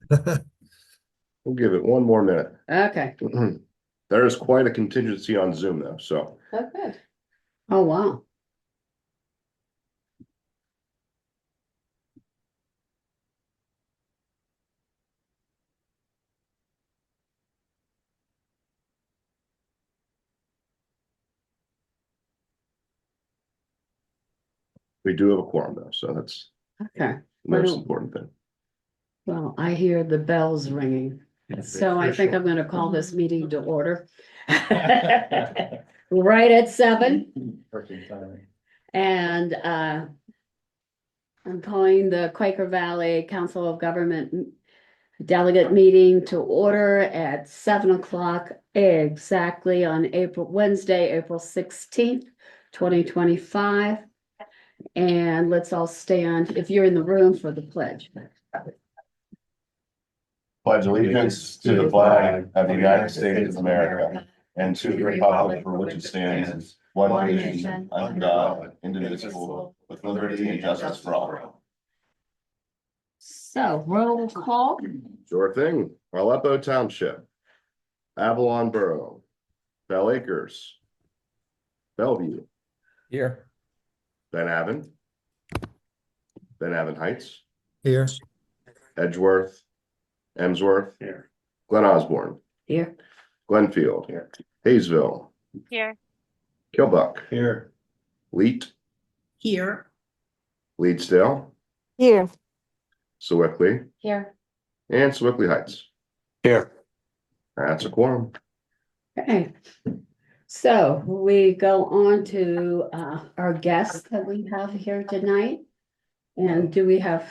We'll give it one more minute. Okay. There is quite a contingency on Zoom though, so Oh, good. Oh, wow. we do have a quorum though, so that's Okay. the most important thing. Well, I hear the bells ringing, so I think I'm gonna call this meeting to order. Right at 7, Perfect timing. and I'm calling the Quaker Valley Council of Government Delegate meeting to order at 7 o'clock exactly on Wednesday, April 16th, 2025. And let's all stand, if you're in the room, for the pledge. Pledge allegiance to the flag of the United States of America and to the republic for which it stands, one nation, under God, indivisible, with liberty and justice for all. So roll call. Sure thing. Aleppo Township, Avalon Borough, Bell Acres, Bellevue, Here. Ben Avon, Ben Avon Heights, Here. Edgeworth, Emsworth, Here. Glen Osborne, Here. Glenfield, Here. Hayesville, Here. Kilbuck, Here. Leet, Here. Leedsdale, Here. Sewickley, Here. and Sewickley Heights. Here. That's a quorum. Okay. So we go on to our guests that we have here tonight. And do we have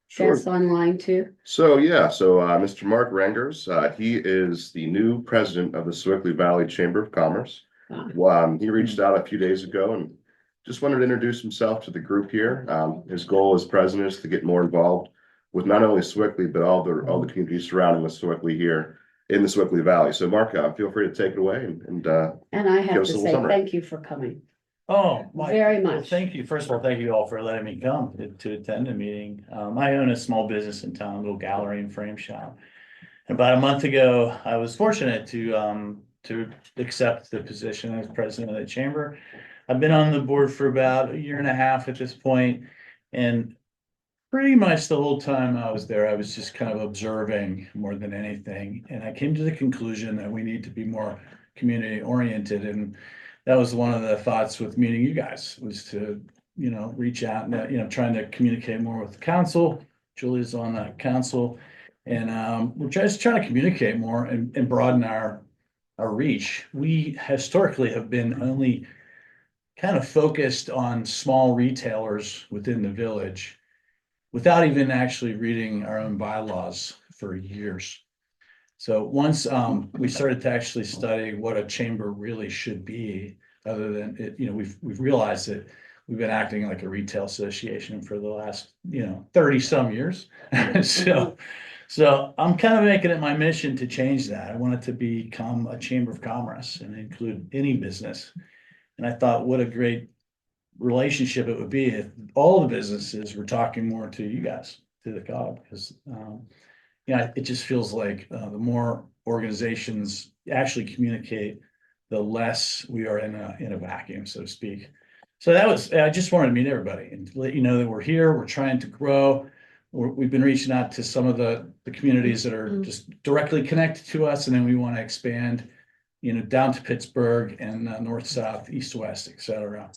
Sure. guests online too? So Mr. Mark Rangers, he is the new president of the Sewickley Valley Chamber of Commerce. He reached out a few days ago and just wanted to introduce himself to the group here. His goal as president is to get more involved with not only Sewickley, but all the communities surrounding the Sewickley here in the Sewickley Valley. So Mark, feel free to take it away and And I give have us to a little say summary. thank you for coming. Oh, Very well, much. thank you. First of all, thank you all for letting me come to attend the meeting. I own a small business in town, a little gallery and frame shop. About a month ago, I was fortunate to accept the position as president of the chamber. I've been on the board for about a year and a half at this point, and pretty much the whole time I was there, I was just kind of observing more than anything. And I came to the conclusion that we need to be more community oriented. And that was one of the thoughts with meeting you guys, was to, reach out and, trying to communicate more with the council. Julie's on that council. And we're just trying to communicate more and broaden our reach. We historically have been only kind of focused on small retailers within the village without even actually reading our own bylaws for years. So once we started to actually study what a chamber really should be, other than it, we've realized that we've been acting like a retail association for the last 30 some years. So I'm kind of making it my mission to change that. I want it to become a chamber of commerce and include any business. And I thought, what a great relationship it would be if all the businesses were talking more to you guys, to the COG, because it just feels like the more organizations actually communicate, the less we are in a vacuum, so to speak. So I just wanted to meet everybody and let you know that we're here, we're trying to grow. We've been reaching out to some of the communities that are just directly connected to us, and then we want to expand, down to Pittsburgh and north, south, east, west, et cetera.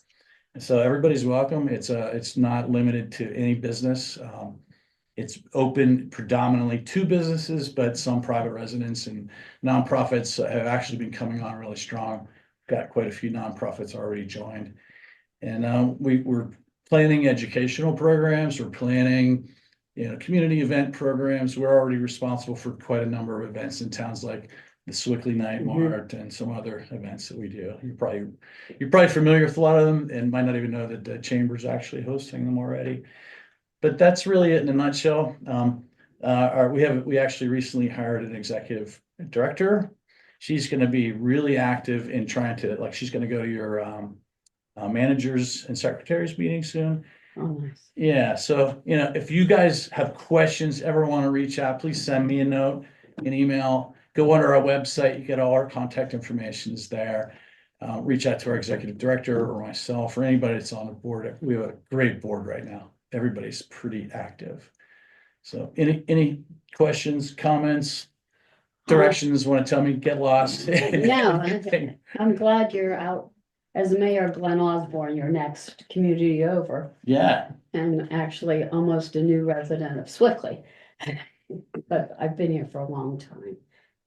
So everybody's welcome. It's not limited to any business. It's open predominantly to businesses, but some private residents and nonprofits have actually been coming on really strong. Got quite a few nonprofits already joined. And we're planning educational programs. We're planning, community event programs. We're already responsible for quite a number of events in towns like the Sewickley Night Mart and some other events that we do. You're probably familiar with a lot of them and might not even know that the chamber's actually hosting them already. But that's really it in a nutshell. We actually recently hired an executive director. She's going to be really active in trying to, she's going to go to your managers and secretaries meeting soon. Oh, nice. Yeah, so, if you guys have questions, ever want to reach out, please send me a note, an email, go under our website, you get all our contact information is there. Reach out to our executive director or myself or anybody that's on the board. We have a great board right now. Everybody's pretty active. So any questions, comments, directions, want to tell me, get lost? No, I'm glad you're out as mayor of Glen Osborne, your next community over, Yeah, and actually almost a new resident of Swickley. But I've been here for a long time,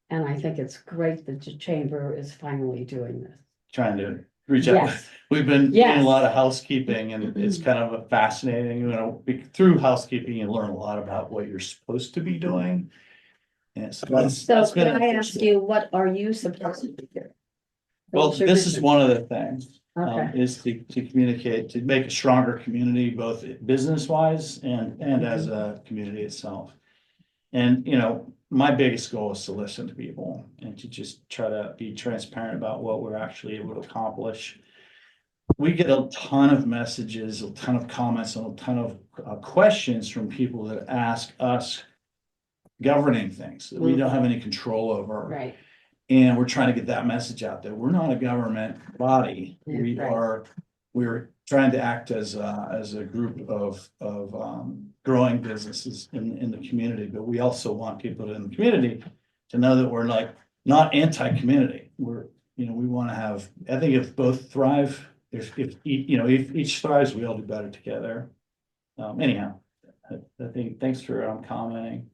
and I think it's great that the chamber is finally doing this. trying to reach out. Yes. We've been doing Yes. a lot of housekeeping and it's kind of a fascinating, through housekeeping, you learn a lot about what you're supposed to be doing. And so So that's been. can I ask you, what are you supposed to be doing? Well, What's your this is mission? one of the things, Okay. is to communicate, to make a stronger community, both business wise and as a community itself. And, my biggest goal is to listen to people and to just try to be transparent about what we're actually able to accomplish. We get a ton of messages, a ton of comments, and a ton of questions from people that ask us governing things that we don't have any control over. Right. And we're trying to get that message out there. We're not a government body. Yeah, We right. are, we're trying to act as a group of growing businesses in the community, but we also want people in the community to know that we're like not anti-community. We're, we want to have, I think if both thrive, if each thrives, we all do better together. Anyhow, I think, thanks for commenting.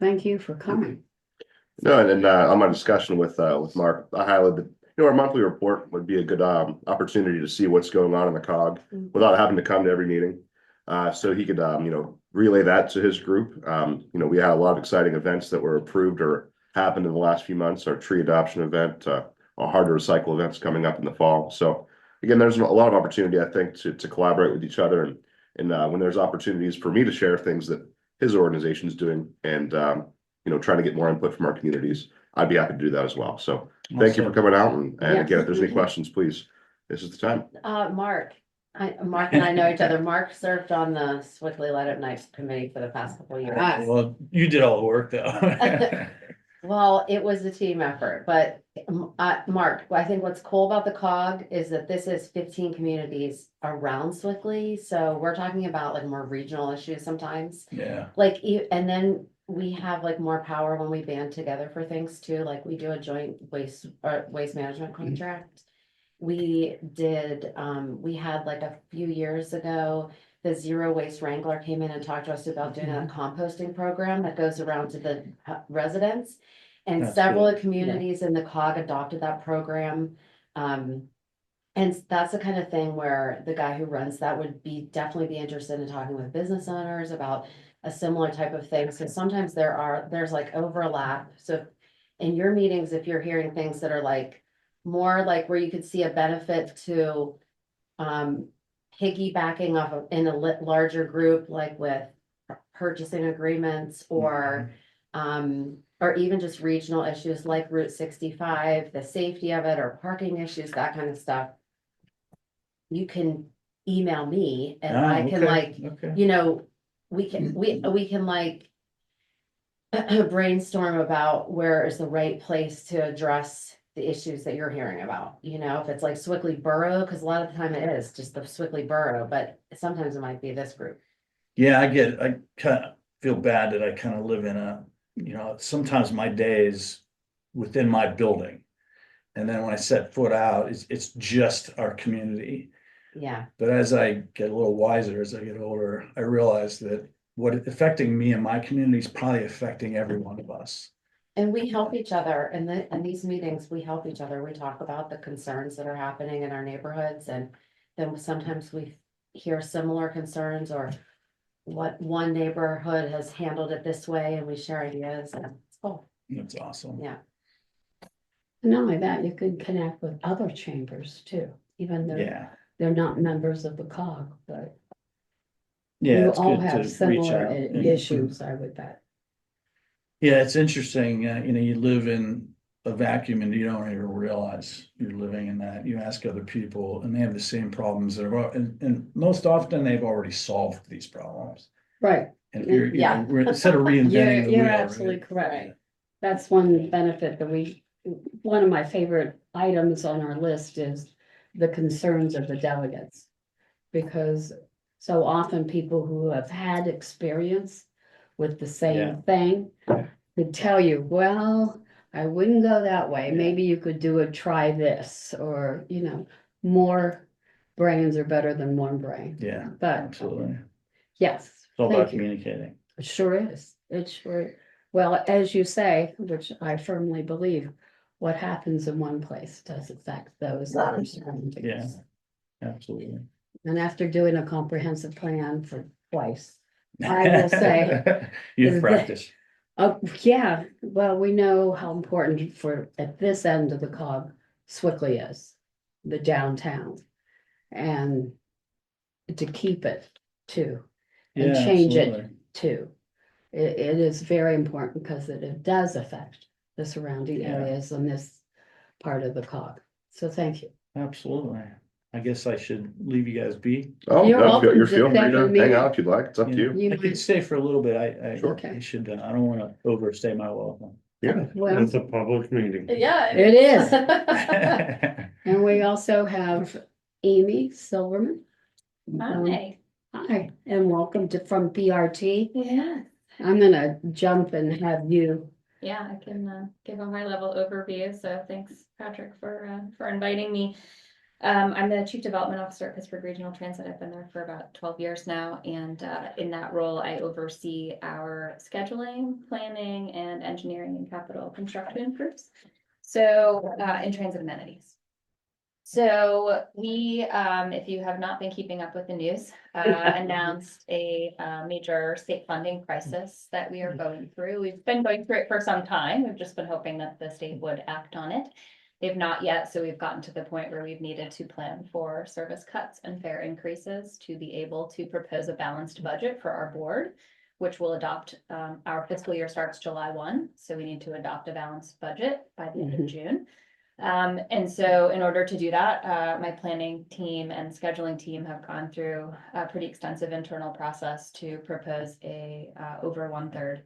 Thank you for coming. No, and then on my discussion with Mark, I highlighted that, our monthly report would be a good opportunity to see what's going on in the COG without having to come to every meeting. So he could, relay that to his group. We had a lot of exciting events that were approved or happened in the last few months. Our tree adoption event, our hard to recycle events coming up in the fall. So again, there's a lot of opportunity, I think, to collaborate with each other. And when there's opportunities for me to share things that his organization is doing and, trying to get more input from our communities, I'd be happy to do that as well. So thank you for coming out. And again, if there's any questions, please, this is the time. Mark and I know each other. Mark served on the Swickley Light Up Nights committee for the past couple of years. Well, you did all the work though. Well, it was a team effort, but Mark, I think what's cool about the COG is that this is 15 communities around Swickley. So we're talking about like more regional issues sometimes. Yeah. And then we have like more power when we band together for things too. Like we do a joint waste management contract. We did, we had like a few years ago, the Zero Waste Wrangler came in and talked to us about doing a composting program that goes around to the residents. And That's several good. communities in the COG adopted that program. And that's the kind of thing where the guy who runs that would definitely be interested in talking with business owners about a similar type of thing. So sometimes there's like overlap. So in your meetings, if you're hearing things that are like more like where you could see a benefit to piggybacking off of in a larger group, like with purchasing agreements or even just regional issues like Route 65, the safety of it, or parking issues, that kind of stuff. You can email me and I can we can like brainstorm about where is the right place to address the issues that you're hearing about, if it's like Swickley Borough, because a lot of the time it is just the Swickley Borough, but sometimes it might be this group. Yeah, I kind of feel bad that I kind of live in sometimes my days within my building. And then when I set foot out, it's just our community. Yeah. But as I get a little wiser, as I get older, I realize that what is affecting me and my community is probably affecting every one of us. And we help each other in these meetings, we help each other. We talk about the concerns that are happening in our neighborhoods. And then sometimes we hear similar concerns or what one neighborhood has handled it this way and we share ideas and it's cool. That's awesome. Yeah. Not only that, you can connect with other chambers too, even though they're not members of the COG, but you it's all good to have reach similar out. issues, I would bet. Yeah, it's interesting. You live in a vacuum and you don't even realize you're living in that. You ask other people and they have the same problems that are, and most often they've already solved these problems. Right. And if you're, you Yeah. know, we're instead of reinventing the wheel. You're right? absolutely correct. That's one benefit that one of my favorite items on our list is the concerns of the delegates. Because so often people who have had experience with the Yeah. same thing Yeah. could tell you, well, I wouldn't go that way. Yeah. Maybe you could do it, try this, or, more brains are better than one brain. Yeah, But absolutely. yes, It's all about thank you. communicating. It sure is. It sure, well, as you say, which I firmly believe, what happens in one place does affect those that are surrounding Yeah. us. Absolutely. And after doing a comprehensive plan for twice, I will say You've that- practiced. oh, yeah, well, we know how important for, at this end of the cog, Swickley is, the downtown. And to keep it too, and Yeah, change it absolutely. too. It is very important because it does affect the surrounding Yeah. areas in this part of the cog. So thank you. Absolutely. I guess I should leave you guys be. Oh, You're no, welcome you're to feel free step to with me. hang out if you'd like. It's up to Yeah. you. You I could might- stay for a little bit. Sure. I should, I don't want to overstay my welcome. Yeah. Well, It's a public meeting. Yeah. it is. Yeah. And we also have Amy Silverman. Hi. Hi, and welcome from PRT. Yeah. I'm gonna jump and have you. Yeah, I can give a high level overview. So thanks, Patrick, for inviting me. I'm the Chief Development Officer at Pittsburgh Regional Transit. I've been there for about 12 years now. And in that role, I oversee our scheduling, planning, and engineering and capital construction groups. So in transit amenities. So we, if you have not been keeping up with the news, announced a major state funding crisis that we are going through. We've been going through it for some time. We've just been hoping that the state would act on it. They've not yet, so we've gotten to the point where we've needed to plan for service cuts and fare increases to be able to propose a balanced budget for our board, which will adopt, our fiscal year starts July 1. So we need to adopt a balanced budget by the end of June. And so in order to do that, my planning team and scheduling team have gone through a pretty extensive internal process to propose a over 1/3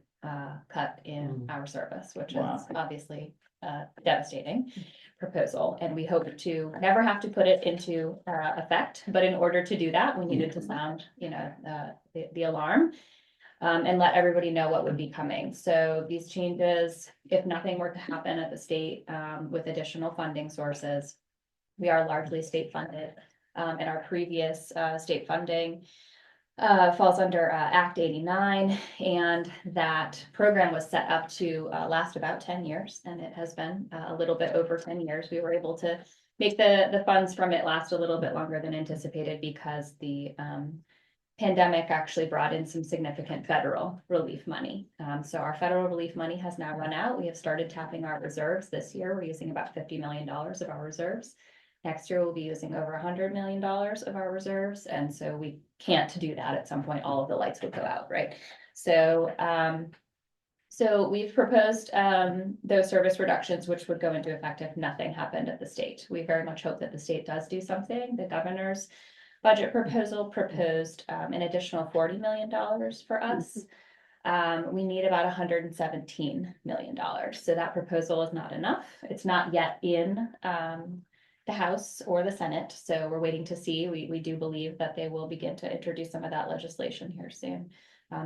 cut in our service, which Wow. is obviously a devastating proposal. And we hope to never have to put it into effect. But in order to do that, we needed to sound, the alarm. And let everybody know what would be coming. So these changes, if nothing were to happen at the state with additional funding sources, we are largely state funded. And our previous state funding falls under Act 89, and that program was set up to last about 10 years, and it has been a little bit over 10 years. We were able to make the funds from it last a little bit longer than anticipated because the pandemic actually brought in some significant federal relief money. So our federal relief money has now run out. We have started tapping our reserves this year. We're using about $50 million of our reserves. Next year, we'll be using over $100 million of our reserves. And so we can't do that at some point, all of the lights would go out, right? So, so we've proposed those service reductions, which would go into effect if nothing happened at the state. We very much hope that the state does do something. The governor's budget proposal proposed an additional $40 million for us. We need about $117 million. So that proposal is not enough. It's not yet in the House or the Senate. So we're waiting to see. We do believe that they will begin to introduce some of that legislation here soon.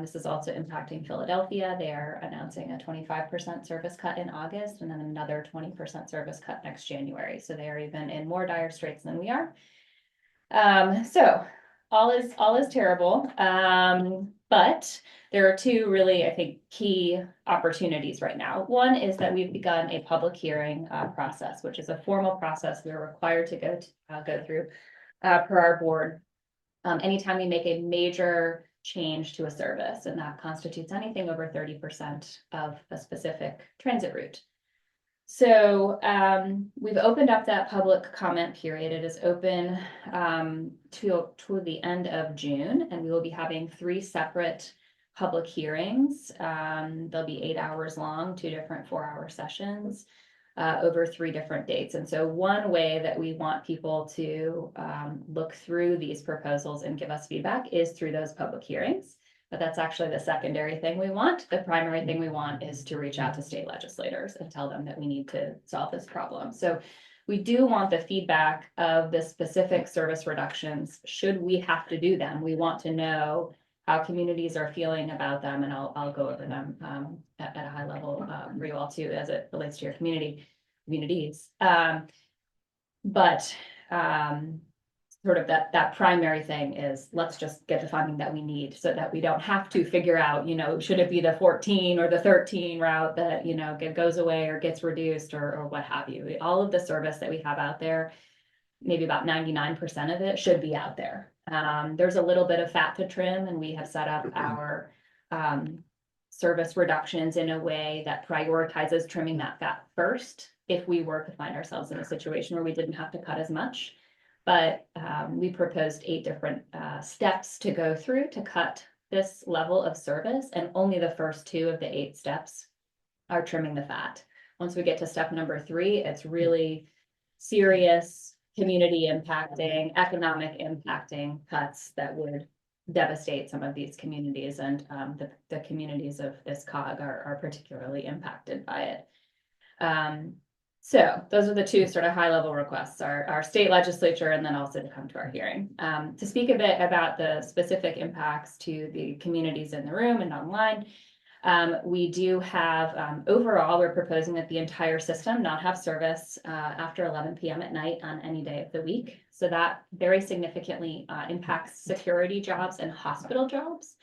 This is also impacting Philadelphia. They are announcing a 25% service cut in August and then another 20% service cut next January. So they are even in more dire straits than we are. So all is terrible. But there are two really, I think, key opportunities right now. One is that we've begun a public hearing process, which is a formal process we're required to go through per our board. Anytime we make a major change to a service, and that constitutes anything over 30% of a specific transit route. So we've opened up that public comment period. It is open to the end of June, and we will be having 3 separate public hearings. They'll be 8 hours long, 2 different 4-hour sessions. over 3 different dates. And so one way that we want people to look through these proposals and give us feedback is through those public hearings. But that's actually the secondary thing we want. The primary thing we want is to reach out to state legislators and tell them that we need to solve this problem. So we do want the feedback of the specific service reductions. Should we have to do them? We want to know how communities are feeling about them, and I'll go over them at a high level for you all too, as it relates to your communities. But sort of that primary thing is, let's just get the funding that we need so that we don't have to figure out, should it be the 14 or the 13 route that, goes away or gets reduced or what have you. All of the service that we have out there, maybe about 99% of it should be out there. There's a little bit of fat to trim, and we have set up our service reductions in a way that prioritizes trimming that fat first if we were to find ourselves in a situation where we didn't have to cut as much. But we proposed 8 different steps to go through to cut this level of service, and only the first 2 of the 8 steps are trimming the fat. Once we get to step number 3, it's really serious community impacting, economic impacting cuts that would devastate some of these communities, and the communities of this COG are particularly impacted by it. So those are the 2 sort of high level requests, our state legislature, and then also to come to our hearing. To speak a bit about the specific impacts to the communities in the room and online, we do have, overall, we're proposing that the entire system not have service after 11 p.m. at night on any day of the week. So that very significantly impacts security jobs and hospital jobs,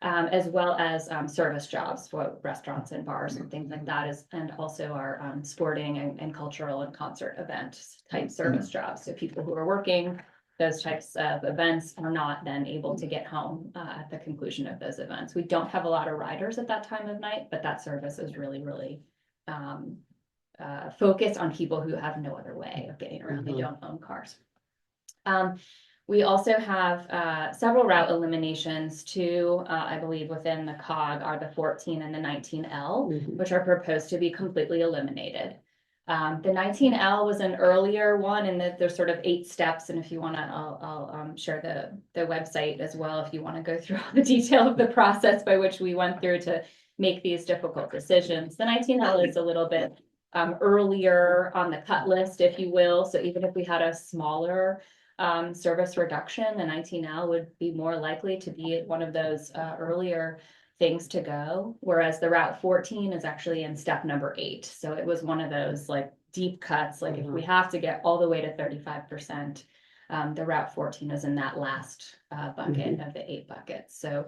as well as service jobs for restaurants and bars and things like that, and also our sporting and cultural and concert event type service jobs. So people who are working those types of events are not then able to get home at the conclusion of those events. We don't have a lot of riders at that time of night, but that service is really, really focused on people who have no other way of getting around. They don't own cars. We also have several route eliminations too, I believe within the COG are the 14 and the 19L, which are proposed to be completely eliminated. The 19L was an earlier one, and there's sort of 8 steps. And if you want to, I'll share the website as well if you want to go through all the detail of the process by which we went through to make these difficult decisions. The 19L is a little bit earlier on the cut list, if you will. So even if we had a smaller service reduction, the 19L would be more likely to be one of those earlier things to go, whereas the Route 14 is actually in step number 8. So it was one of those like deep cuts, like if we have to get all the way to 35%, the Route 14 is in that last bucket of the 8 buckets. So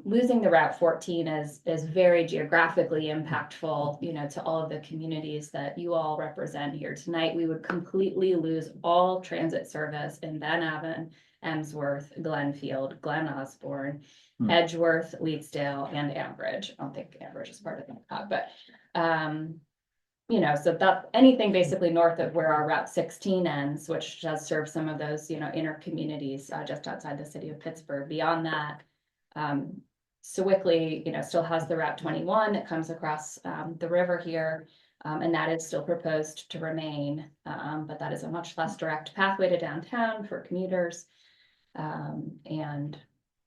losing the Route 14 is very geographically impactful, to all of the communities that you all represent here tonight. We would completely lose all transit service in Ben Avon, Emsworth, Glenfield, Glen Osborne, Edgeworth, Leedsdale, and Ambridge. I don't think Ambridge is part of that, but so that anything basically north of where our Route 16 ends, which does serve some of those, inner communities just outside the city of Pittsburgh. Beyond that, Sewickley, still has the Route 21 that comes across the river here, and that is still proposed to remain, but that is a much less direct pathway to downtown for commuters, and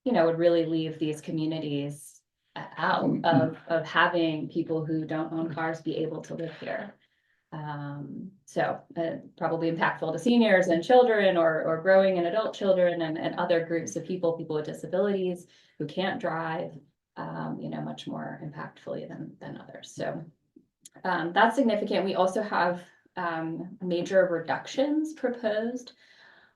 would really leave these communities out of having people who don't own cars be able to live here. So probably impactful to seniors and children or growing and adult children and other groups of people with disabilities who can't drive, much more impactfully than others. So that's significant. We also have major reductions proposed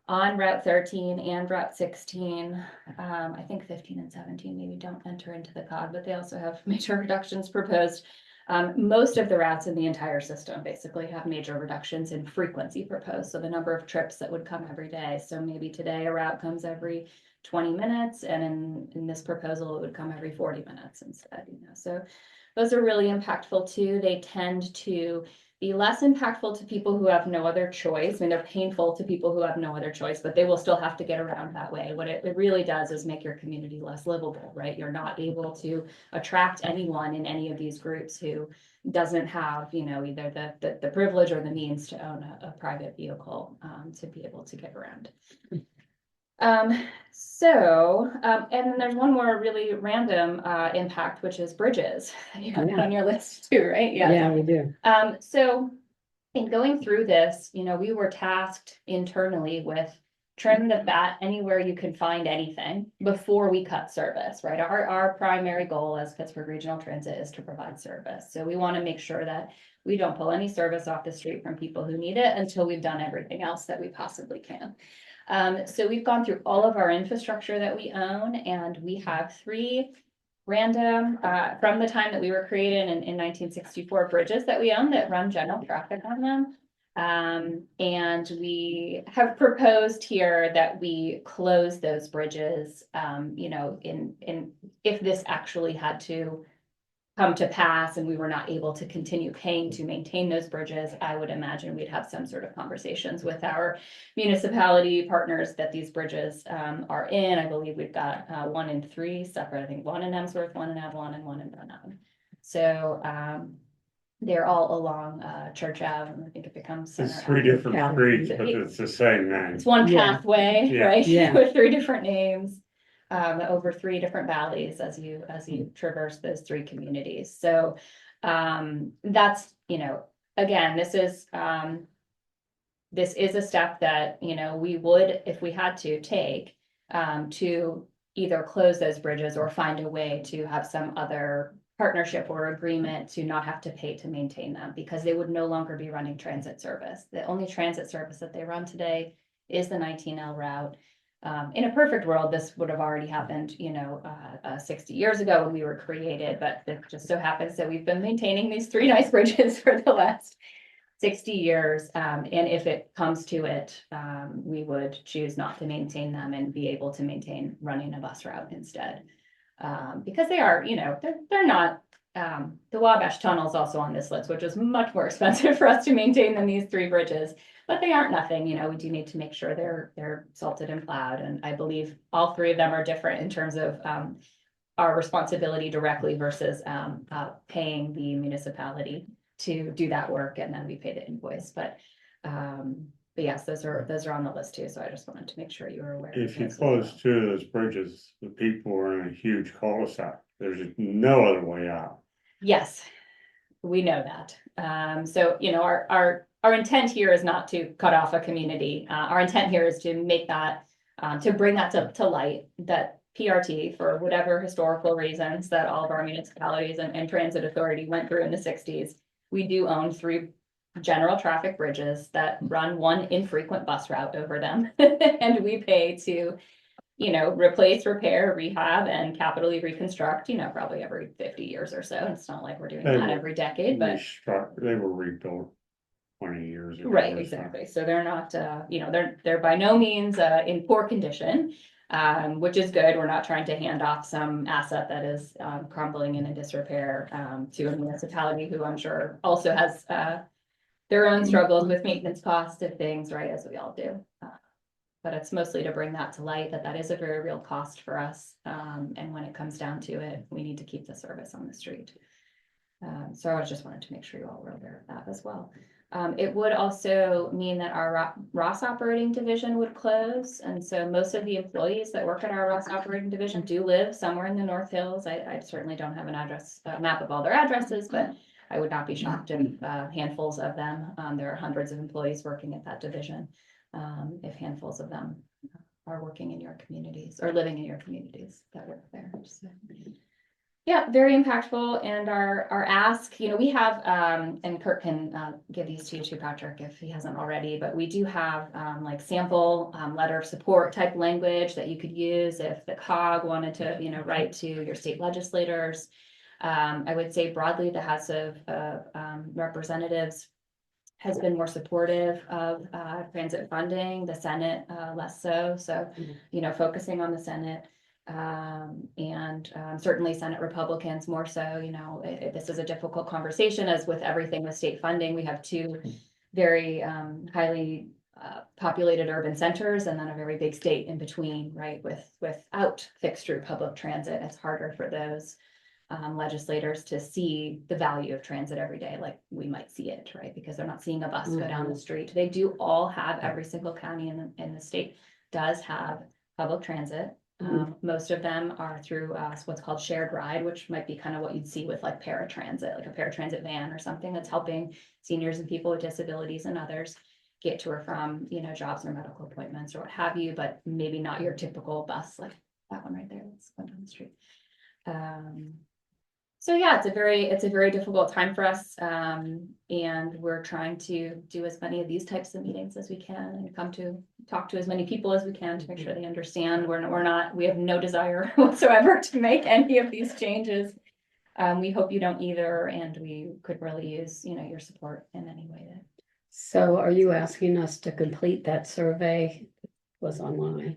on Route 13 and Route 16. I think 15 and 17 maybe don't enter into the COG, but they also have major reductions proposed. Most of the routes in the entire system basically have major reductions in frequency proposed. So the number of trips that would come every day. So maybe today a route comes every 20 minutes, and in this proposal, it would come every 40 minutes instead, you know, so those are really impactful too. They tend to be less impactful to people who have no other choice. I mean, they're painful to people who have no other choice, but they will still have to get around that way. What it really does is make your community less livable, right? You're not able to attract anyone in any of these groups who doesn't have, you know, either the privilege or the means to own a private vehicle to be able to get around. And then there's one more really random impact, which is bridges. You have it on your list too, right? Yeah, we do. So in going through this, you know, we were tasked internally with trim the fat anywhere you can find anything before we cut service, right? Our primary goal as Pittsburgh Regional Transit is to provide service. So we want to make sure that we don't pull any service off the street from people who need it until we've done everything else that we possibly can. So we've gone through all of our infrastructure that we own, and we have 3 random, from the time that we were created in 1964, bridges that we own that run general traffic on them. And we have proposed here that we close those bridges, you know, if this actually had to come to pass and we were not able to continue paying to maintain those bridges, I would imagine we'd have some sort of conversations with our municipality partners that these bridges are in. I believe we've got 1 and 3 separate, I think 1 in Emsworth, 1 in Avalon, and 1 in Brenham. So they're all along Church Ave, and I think it becomes It's Center 3 Ave. different streets, but it's the same name. It's one Yeah. pathway, Yeah. right? Yeah. With 3 different names, over 3 different valleys as you traverse those 3 communities. So, that's, you know, again, this is a step that, you know, we would, if we had to take, to either close those bridges or find a way to have some other partnership or agreement to not have to pay to maintain them, because they would no longer be running transit service. The only transit service that they run today is the 19L route. In a perfect world, this would have already happened, you know, 60 years ago when we were created, but it just so happens that we've been maintaining these 3 nice bridges for the last 60 years. And if it comes to it, we would choose not to maintain them and be able to maintain running a bus route instead. Because they are, you know, they're not, the Wabash Tunnel is also on this list, which is much more expensive for us to maintain than these 3 bridges, but they aren't nothing, you know, we do need to make sure they're salted and plowed. And I believe all 3 of them are different in terms of, our responsibility directly versus, paying the municipality to do that work, and then we pay the invoice, but yes, those are on the list too, so I just wanted to make sure you were aware. If you of those as well. close 2 of those bridges, the people are in a huge cul-de-sac. There's no other way out. Yes, we know that. So, you know, our intent here is not to cut off a community. Our intent here is to make that, to bring that to light, that PRT, for whatever historical reasons that all of our municipalities and transit authority went through in the 60s, we do own 3 general traffic bridges that run 1 infrequent bus route over them. And we pay to, you know, replace, repair, rehab, and capitally reconstruct, you know, probably every 50 years or so. It's not like we're doing that every decade, but. They were rebuilt 20 years ago. Right, or exactly. So they're not, you know, they're by no means in poor condition, which is good. We're not trying to hand off some asset that is crumbling and in disrepair to a municipality who I'm sure also has their own struggles with maintenance costs of things, right, as we all do. But it's mostly to bring that to light, that is a very real cost for us. And when it comes down to it, we need to keep the service on the street. So I just wanted to make sure you all were aware of that as well. It would also mean that our Ross operating division would close. And so most of the employees that work at our Ross operating division do live somewhere in the North Hills. I certainly don't have an address, map of all their addresses, but I would not be shocked if handfuls of them, there are hundreds of employees working at that division, if handfuls of them are working in your communities or living in your communities that work there. So, yeah, very impactful. And our ask, you know, we have, and Kurt can give these to you too, Patrick, if he hasn't already, but we do have like sample letter of support type language that you could use if the COG wanted to, you know, write to your state legislators. I would say broadly, the House of Representatives has been more supportive of transit funding, the Senate less so. So, you know, focusing on the Senate. And certainly Senate Republicans more so, you know, this is a difficult conversation as with everything with state funding. We have two very highly populated urban centers and then a very big state in between, right? Without fixed route public transit, it's harder for those legislators to see the value of transit every day, like we might see it, right? Because they're not seeing a bus go down the street. They do all have, every single county in the state does have public transit. Most of them are through what's called shared ride, which might be kind of what you'd see with like paratransit, like a paratransit van or something that's helping seniors and people with disabilities and others get to or from, you know, jobs or medical appointments or what have you, but maybe not your typical bus, like that one right there that's going down the street. So yeah, it's a very difficult time for us. And we're trying to do as many of these types of meetings as we can and come to talk to as many people as we can to make sure they understand we have no desire whatsoever to make any of these changes. We hope you don't either, and we could really use, you know, your support in any way that. So are you asking us to complete that survey? It was online.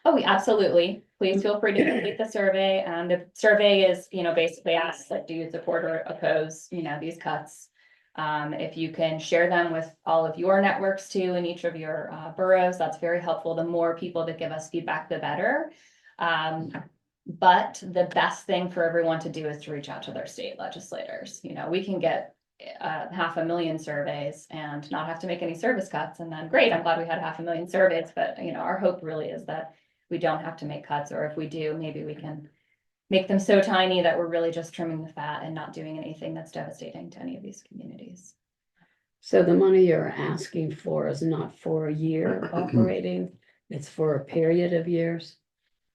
Oh, absolutely. Please feel free to complete the survey. The survey is, you know, basically asks, like, do you support or oppose, you know, these cuts? If you can share them with all of your networks too, in each of your boroughs, that's very helpful. The more people that give us feedback, the better. But the best thing for everyone to do is to reach out to their state legislators. You know, we can get 500,000 surveys and not have to make any service cuts. And then great, I'm glad we had 500,000 surveys, but you know, our hope really is that we don't have to make cuts, or if we do, maybe we can make them so tiny that we're really just trimming the fat and not doing anything that's devastating to any of these communities. So the money you're asking for is not for a year operating, it's for a period of years?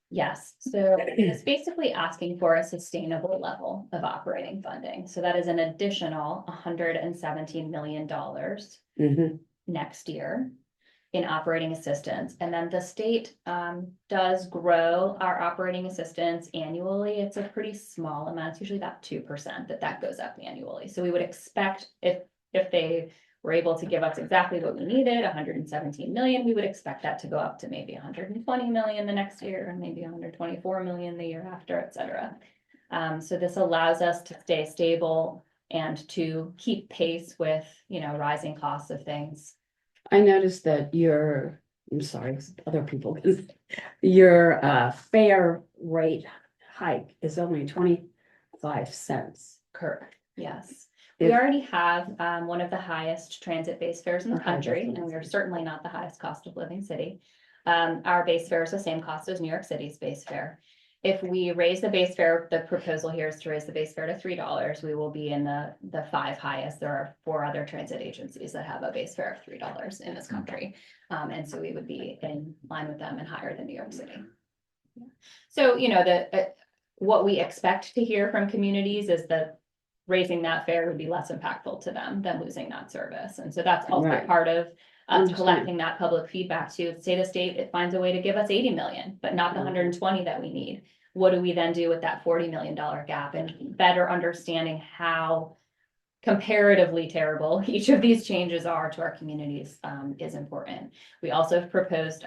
Yes, so it's basically asking for a sustainable level of operating funding. So that is an additional $117 million next year in operating assistance. And then the state does grow our operating assistance annually. It's a pretty small amount. It's usually about 2% that goes up annually. So we would expect if they were able to give us exactly what we needed, 117 million, we would expect that to go up to maybe 120 million the next year and maybe 124 million the year after, et cetera. So this allows us to stay stable and to keep pace with, you know, rising costs of things. I noticed that I'm sorry, other people, your fare rate hike is only 25 cents. Correct, yes. We If- already have one of the highest transit base fares in the Okay, country, that's and what we're I was certainly not the highest cost of living city. Our base fare is the same cost as New York City's base fare. If we raise the base fare, the proposal here is to raise the base fare to $3. We will be in the 5 highest. There are 4 other transit agencies that have a base fare of $3 in this country. And so we would be in line with them and higher than New York City. Yeah. So, you know, what we expect to hear from communities is that raising that fare would be less impactful to them than losing that service. And so that's also Right. part of Understand. collecting that public feedback to say the state, it finds a way to give us 80 million, but not the 120 that we need. What do we then do with that $40 million gap? And better understanding how comparatively terrible each of these changes are to our communities is important. We also have proposed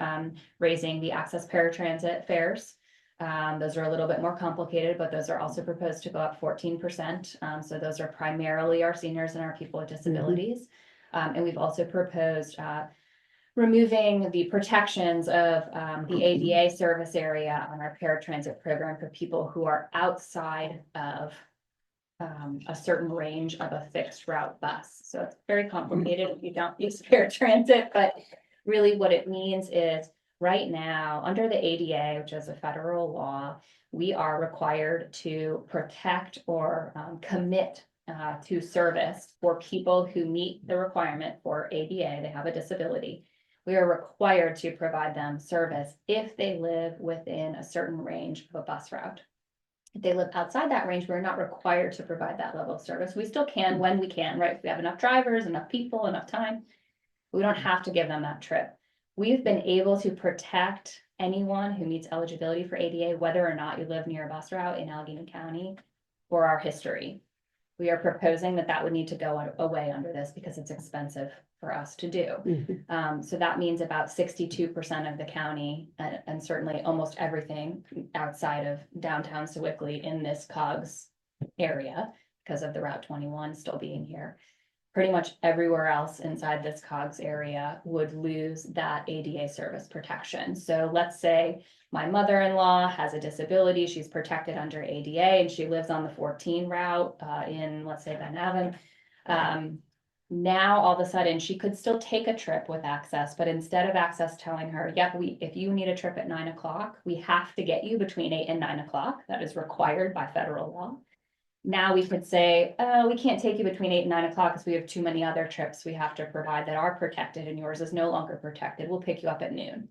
raising the access paratransit fares. Those are a little bit more complicated, but those are also proposed to go up 14%. So those are primarily our seniors and our people with disabilities. And we've also proposed removing the protections of the ADA service area on our paratransit program for people who are outside of a certain range of a fixed route bus. So it's very complicated if you don't use paratransit, but really what it means is right now, under the ADA, which is a federal law, we are required to protect or commit to service for people who meet the requirement for ADA, they have a disability. We are required to provide them service if they live within a certain range of a bus route. If they live outside that range, we're not required to provide that level of service. We still can when we can, right? If we have enough drivers, enough people, enough time, we don't have to give them that trip. We've been able to protect anyone who meets eligibility for ADA, whether or not you live near a bus route in Allegheny County, for our history. We are proposing that that would need to go away under this because it's expensive for us to do. Mhm. So that means about 62% of the county and certainly almost everything outside of downtown Sewickley in this COGS area because of the Route 21 still being here. Pretty much everywhere else inside this COGS area would lose that ADA service protection. So let's say my mother-in-law has a disability, she's protected under ADA and she lives on the 14 route in, let's say, Van Aven. Now, all of a sudden, she could still take a trip with Access, but instead of Access telling her, yep, if you need a trip at 9 o'clock, we have to get you between 8 and 9 o'clock. That is required by federal law. Now we could say, oh, we can't take you between 8 and 9 o'clock because we have too many other trips we have to provide that are protected and yours is no longer protected. We'll pick you up at noon.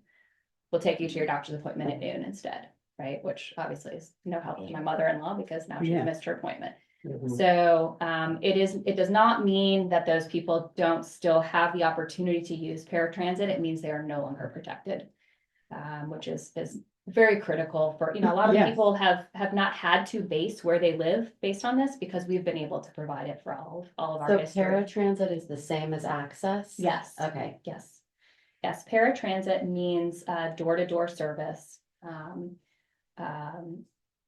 We'll take you to your doctor's appointment at noon instead, right? Which obviously is no help to my mother-in-law because now she's Yeah. missed her appointment. Mhm. So it does not mean that those people don't still have the opportunity to use paratransit. It means they are no longer protected, which is very critical for, a lot of Yes. people have not had to base where they live based on this because we've been able to provide it for all of our So history. paratransit is the same as Access? Yes. Okay. Yes. Yes, paratransit means door-to-door service.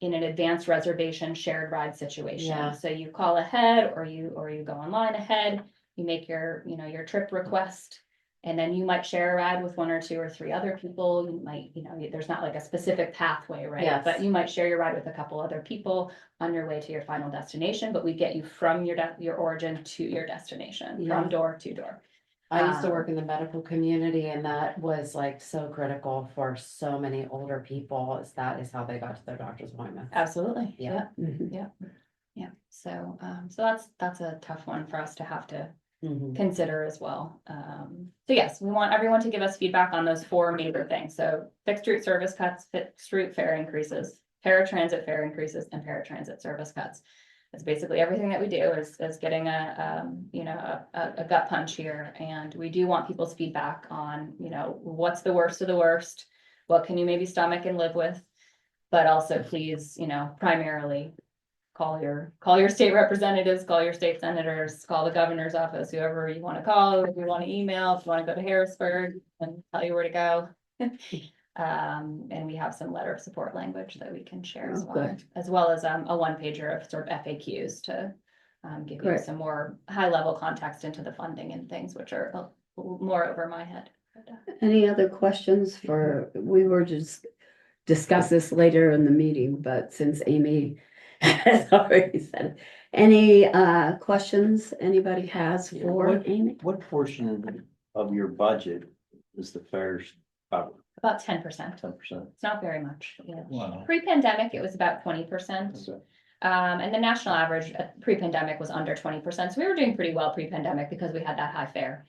In an advanced reservation shared ride situation. Yeah. So you call ahead or you go online ahead, you make your trip request. And then you might share a ride with 1 or 2 or 3 other people. You might, there's not like a specific pathway, right? Yes. But you might share your ride with a couple other people on your way to your final destination, but we get you from your origin to your destination, Yeah. from door to door. I used to work in the medical community and that was like so critical for so many older people, that is how they got to their doctor's appointment. Absolutely. Yeah. Mhm. Yeah. So that's a tough one for us to have to Mhm. consider as well. So yes, we want everyone to give us feedback on those 4 major things. So fixed route service cuts, fixed route fare increases, paratransit fare increases, and paratransit service cuts. It's basically everything that we do is getting a gut punch here. And we do want people's feedback on, what's the worst of the worst? What can you maybe stomach and live with? But also please, primarily call your state representatives, call your state senators, call the governor's office, whoever you want to call, if you want to email, if you want to go to Harrisburg and tell you where to go. And we have some letter of support language that we can share as Oh, well, good. as well as a 1-pager of sort of FAQs to give you Great. some more high level context into the funding and things, which are more over my head. Any other questions we were just discuss this later in the meeting, but since Amy has already said it. Any questions anybody has Yeah, for Amy? What portion of your budget is the fares cover? About 10%. 10%. It's not very much. Yeah. Wow. Pre-pandemic, it was about 20%. And the national average pre-pandemic was under 20%. So we were doing pretty well pre-pandemic because we had that high fare.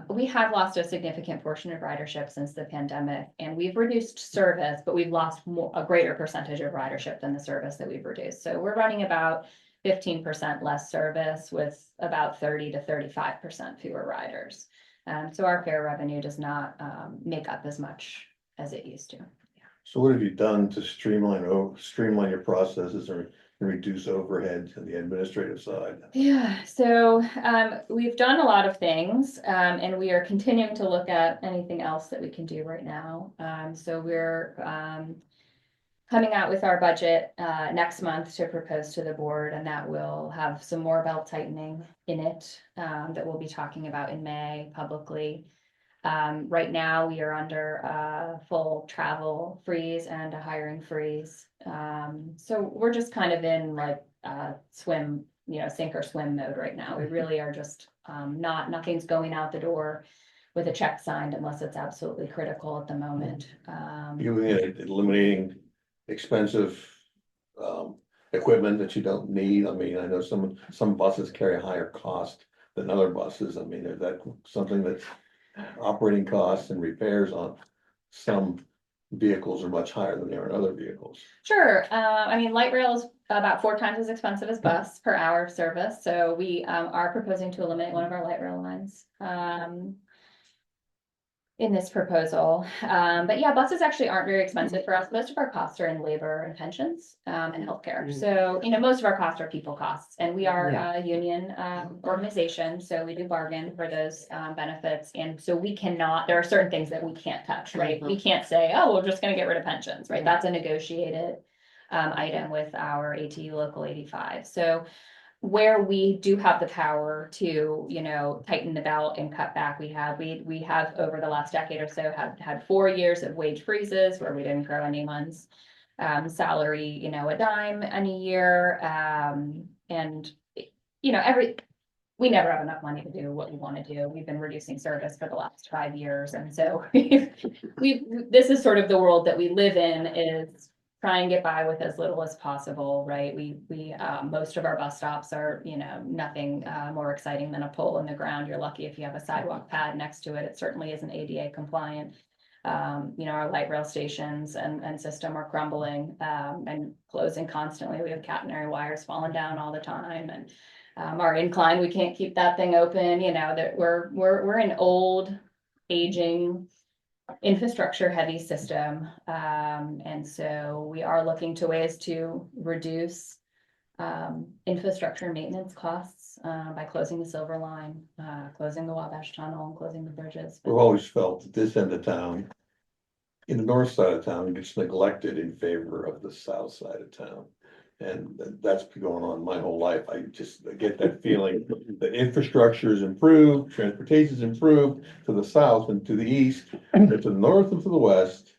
We have lost a significant portion of ridership since the pandemic, and we've reduced service, but we've lost a greater percentage of ridership than the service that we've reduced. So we're running about 15% less service with about 30 to 35% fewer riders. So our fare revenue does not make up as much as it used to. So what have you done to streamline your processes and reduce overhead to the administrative side? Yeah, so we've done a lot of things, and we are continuing to look at anything else that we can do right now. So we're coming out with our budget next month to propose to the board, and that will have some more belt tightening in it that we'll be talking about in May publicly. Right now, we are under a full travel freeze and a hiring freeze. So we're just kind of in like swim, sink or swim mode right now. We really are just nothing's going out the door with a check signed unless it's absolutely critical at the moment. You eliminating expensive equipment that you don't need. I mean, I know some buses carry a higher cost than other buses. I mean, is that something that's operating costs and repairs on some vehicles are much higher than they are in other vehicles? Sure. I mean, light rail is about 4 times as expensive as bus per hour of service. So we are proposing to eliminate one of our light rail lines. in this proposal. But yeah, buses actually aren't very expensive for us. Most of our costs are in labor and pensions, and healthcare. So, most of our costs are people costs, and we are a union, organization, so we do bargain for those, benefits. And so there are certain things that we can't touch, right? We can't say, oh, we're just gonna get rid of pensions, right? That's a negotiated, item with our ATU Local 85. So, where we do have the power to, tighten the belt and cut back, we have over the last decade or so had 4 years of wage freezes where we didn't grow anyone's salary, a dime any year. And we never have enough money to do what we want to do. We've been reducing service for the last 5 years. And so this is sort of the world that we live in, is try and get by with as little as possible, right? Most of our bus stops are, nothing more exciting than a pole in the ground. You're lucky if you have a sidewalk pad next to it. It certainly isn't ADA compliant. Our light rail stations and system are crumbling and closing constantly. We have catenary wires falling down all the time, and our incline, we can't keep that thing open. That we're an old, aging, infrastructure heavy system. And so we are looking to ways to reduce infrastructure maintenance costs by closing the Silver Line, closing the Wabash Tunnel, and closing the bridges. We've always felt that this end of town, in the north side of town, gets neglected in favor of the south side of town. And that's been going on my whole life. I get that feeling that infrastructure is improved, transportation is improved to the south and to the east, and to the north and to the west.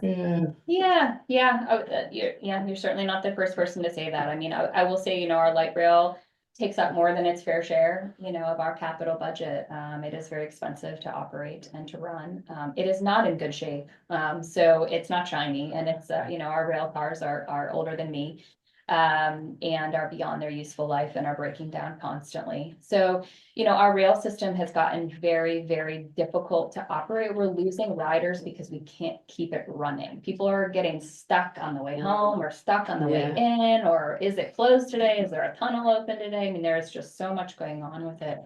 Yeah. You're certainly not the first person to say that. I mean, I will say, our light rail takes up more than its fair share, of our capital budget. It is very expensive to operate and to run. It is not in good shape. So it's not shiny, and it's, our rail cars are older than me. And are beyond their useful life and are breaking down constantly. So, our rail system has gotten very, very difficult to operate. We're losing riders because we can't keep it running. People are getting stuck on the way home or stuck on the way in, or is it closed today? Is there a tunnel open today? I mean, there's just so much going on with it.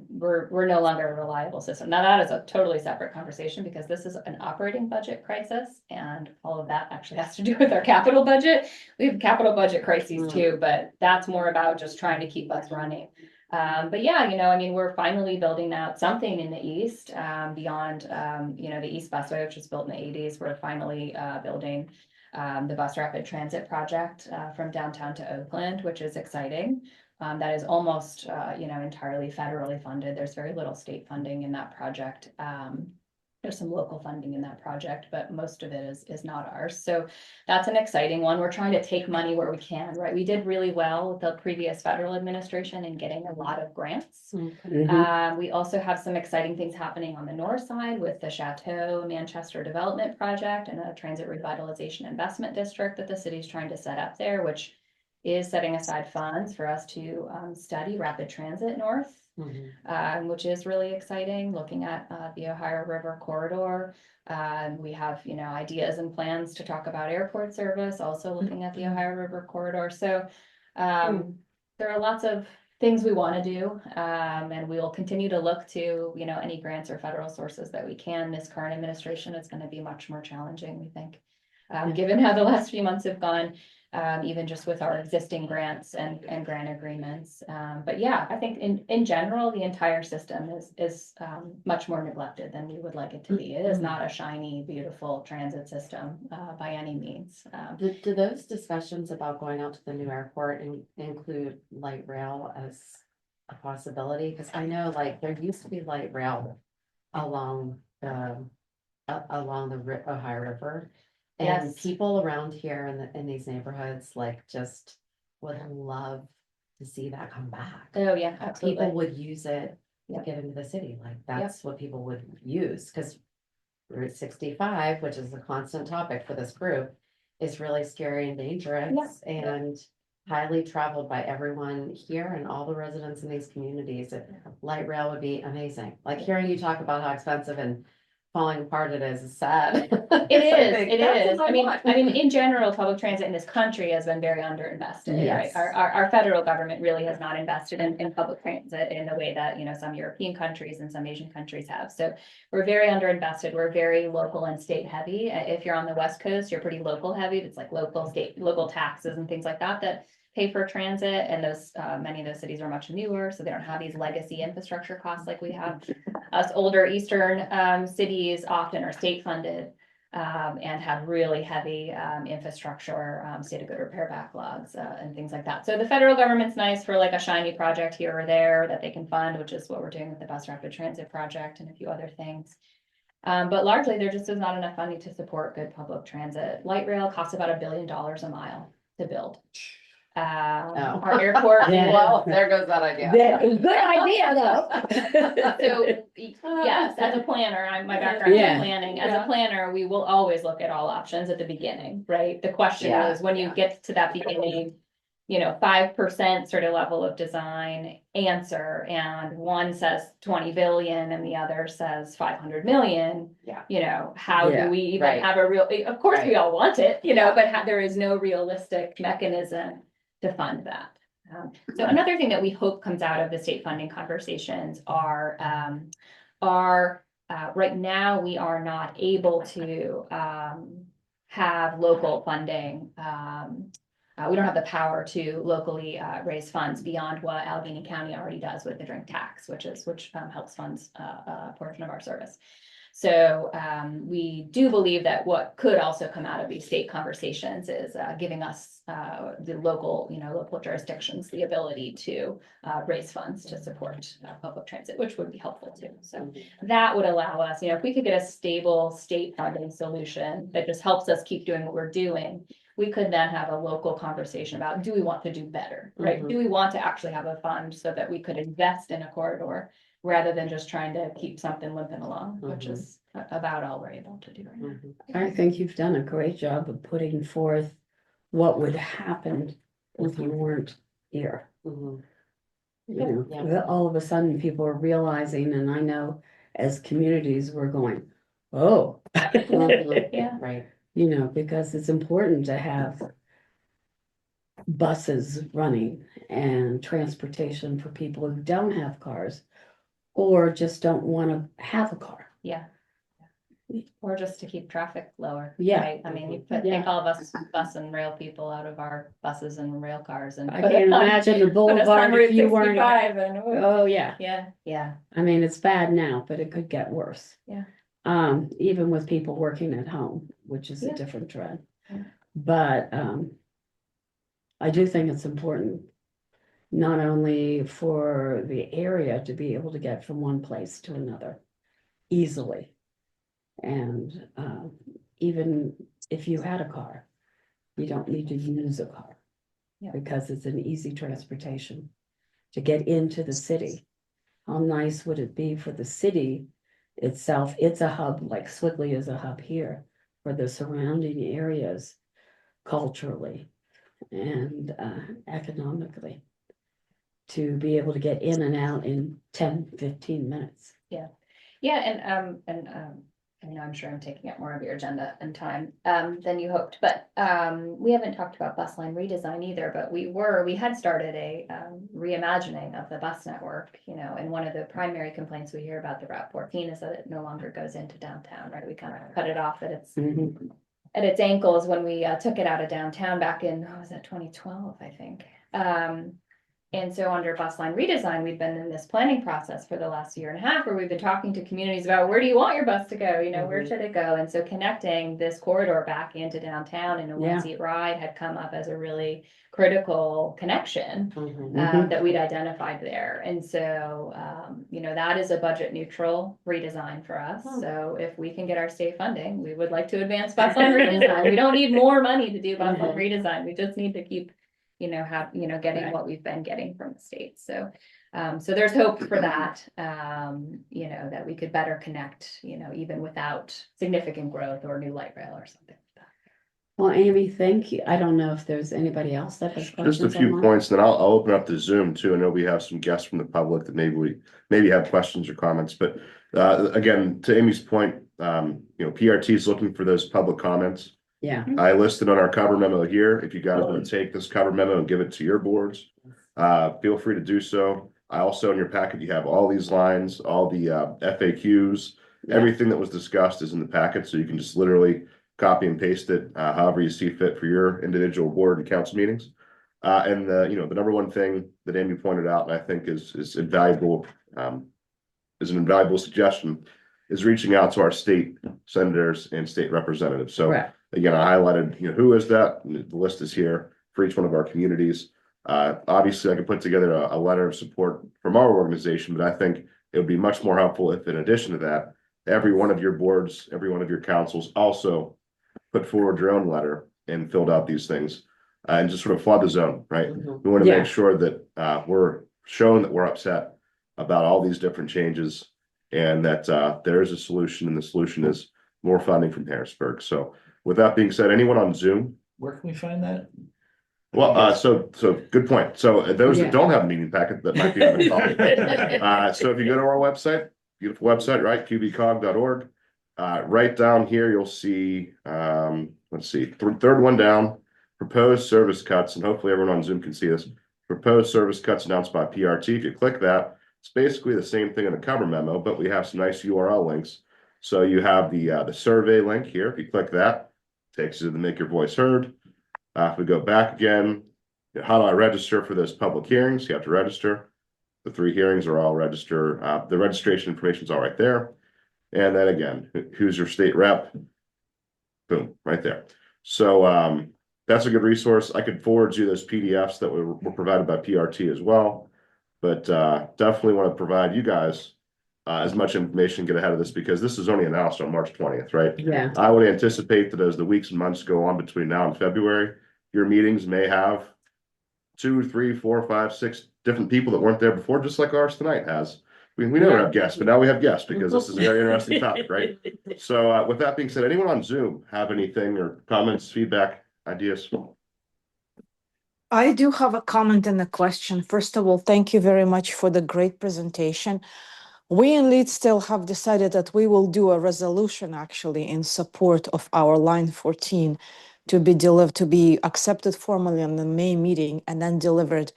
We're no longer a reliable system. Now, that is a totally separate conversation, because this is an operating budget crisis, and all of that actually has to do with our capital budget. We have capital budget crises too, but that's more about just trying to keep us running. But yeah, we're finally building out something in the east, beyond, the East Busway, which was built in the 80s. We're finally building the bus rapid transit project from downtown to Oakland, which is exciting. That is almost, entirely federally funded. There's very little state funding in that project. There's some local funding in that project, but most of it is not ours. So that's an exciting one. We're trying to take money where we can, right? We did really well with the previous federal administration in getting a lot of grants. We also have some exciting things happening on the north side with the Chateau Manchester Development Project and a transit revitalization investment district that the city's trying to set up there, which is setting aside funds for us to study rapid transit north, which is really exciting, looking at the Ohio River corridor. We have, ideas and plans to talk about airport service, also looking at the Ohio River corridor. So there are lots of things we want to do, and we will continue to look to, any grants or federal sources that we can. This current administration is going to be much more challenging, we think, given how the last few months have gone. Even just with our existing grants and grant agreements. But yeah, I think in general, the entire system is much more neglected than we would like it to be. It is not a shiny, beautiful transit system by any means. Do those discussions about going out to the new airport include light rail as a possibility? Because I know, there used to be light rail along the Ohio River. And Yes. people around here in these neighborhoods, just would love to see that come back. Oh yeah, absolutely. People would use it to Yep. get into the city, that's what people would use, because Route 65, which is a constant topic for this group, is really scary and dangerous and highly traveled by everyone here and all the residents in these communities. Light rail would be amazing. Hearing you talk about how expensive and falling apart it is sad. It is. I mean, in general, public transit in this country has been very underinvested, right? Yes. Our federal government really has not invested in public transit in the way that, you know, some European countries and some Asian countries have. So we're very underinvested. We're very local and state heavy. If you're on the West Coast, you're pretty local heavy. It's like local taxes and things like that pay for transit, and those many of those cities are much newer, so they don't have these legacy infrastructure costs like we have. Us older eastern cities often are state funded and have really heavy infrastructure, state of good repair backlogs and things like that. So the federal government's nice for like a shiny project here or there that they can fund, which is what we're doing with the bus rapid transit project and a few other things. But largely there just is not enough funding to support good public transit. Light rail costs about $1 billion a mile to build. Our airport. Yeah. Well, there goes that idea. Good idea, though. So, yes, as a planner, my background Yeah. in planning, as a planner, we will always look at all options at the beginning, right? The question Yeah, is, when you yeah. get to that beginning, you know, 5% sort of level of design answer, and one says 20 billion and the other says 500 million. Yeah. You know, how Yeah, do we even right. have a real, of course, we Right. all want it, you know, but there is no realistic mechanism to fund that. So another thing that we hope comes out of the state funding conversations are right now we are not able to have local funding. We don't have the power to locally raise funds beyond what Allegheny County already does with the drink tax, which helps funds a portion of our service. So we do believe that what could also come out of these state conversations is giving us the local jurisdictions the ability to raise funds to support public transit, which would be helpful too. So that would allow us, you know, if we could get a stable state funding solution that just helps us keep doing what we're doing, we could then have a local conversation about, do we want to do better, right? Mhm. Do we want to actually have a fund so that we could invest in a corridor rather than just trying to keep something limping along, which is about all we're able to do right now. Mhm. I think you've done a great job of putting forth what would happen if you weren't here. Mhm. You know, Yeah. that all of a sudden people are realizing, and I know as communities, we're going, oh. Mhm. Yeah. Right. You know, because it's important to have buses running and transportation for people who don't have cars or just don't want to have a car. Yeah. Or just to keep traffic lower. Yeah. Right? I mean, you Yeah. take all of us bus and rail people out of our buses and rail cars and. I put can't us on- imagine the put us on boulevard if Route you weren't. 65 and, Oh, yeah. yeah. I mean, it's bad now, but it could get worse. Yeah. Even with people working at home, which is Yeah. a different trend. Yeah. But, I do think it's important, not only for the area to be able to get from one place to another easily. And, even if you had a car, you don't need to use a car. Yeah. Because it's an easy transportation to get into the city. How nice would it be for the city itself? It's a hub, like Swigley is a hub here for the surrounding areas culturally and economically. To be able to get in and out in 10-15 minutes. Yeah, and I'm sure I'm taking up more of your agenda and time than you hoped, but we haven't talked about bus line redesign either, but we had started a reimagining of the bus network, you know, and one of the primary complaints we hear about the Route 14 is that it no longer goes into downtown, right? We kind of cut it off at its ankles when we took it out of downtown back in, was that 2012, I think. And so under bus line redesign, we've been in this planning process for the last year and a half where we've been talking to communities about where do you want your bus to go? You know, where should it go? And so connecting this corridor back into downtown in a one-seat ride had come up as a really critical connection that we'd identified there. And so, you know, that is a budget neutral redesign for us. So if we can get our state funding, we would like to advance bus line redesign. We don't need more money to do bus line redesign. We just need to keep getting what we've been getting from the state. So, so there's hope for that, you know, that we could better connect, you know, even without significant growth or new light rail or something like that. Well, Amy, thank you. I don't know if there's anybody else that has questions. Just a few online. points, then I'll open up the Zoom too. I know we have some guests from the public that maybe have questions or comments, but again, to Amy's point, PRT is looking for those public comments. Yeah, I listed on our cover memo here, if you guys want to take this cover memo and give it to your boards, feel free to do so. I also, in your packet, you have all these lines, all the FAQs, Yeah. everything that was discussed is in the packet, so you can just literally copy and paste it, however you see fit for your individual board and council meetings. And the number one thing that Amy pointed out, and I think is invaluable, is an invaluable suggestion, is reaching out to our state senators and state representatives. So correct. again, I highlighted, who is that? And the list is here for each one of our communities. Obviously, I could put together a letter of support from our organization, but I think it would be much more helpful if, in addition to that, every one of your boards, every one of your councils also put forward your own letter and filled out these things, and just sort of flood the zone, right? Mhm. We want to Yeah. make sure that we're showing that we're upset about all these different changes, and that there is a solution, and the solution is more funding from Harrisburg. So with that being said, anyone on Zoom? Where can we find that? Well, so good point. So those Yeah. that don't have a meeting packet that might be on the call. So if you go to our website, beautiful website, right? qbcog.org. Right down here, you'll see, let's see, third one down, proposed service cuts, and hopefully everyone on Zoom can see this. Proposed service cuts announced by PRT. If you click that, it's basically the same thing in the cover memo, but we have some nice URL links. So you have the survey link here. If you click that, takes you to the Make Your Voice Heard. If we go back again, how do I register for those public hearings? You have to register. The 3 hearings are all register. The registration information is all right there. And then again, who's your state rep? Boom, right there. So that's a good resource. I could forward you those PDFs that were provided by PRT as well. But definitely want to provide you guys as much information, get ahead of this, because this is only announced on March 20th, right? Yeah, I would anticipate that as the weeks and months go on between now and February, your meetings may have 2, 3, 4, 5, 6 different people that weren't there before, just like ours tonight has. We never Yeah. have guests, but now we have guests because this is a very interesting topic, right? So with that being said, anyone on Zoom have anything or comments, feedback, ideas? I do have a comment and a question. First of all, thank you very much for the great presentation. We in Lead still have decided that we will do a resolution actually in support of our line 14 to be delivered, to be accepted formally on the May meeting and then delivered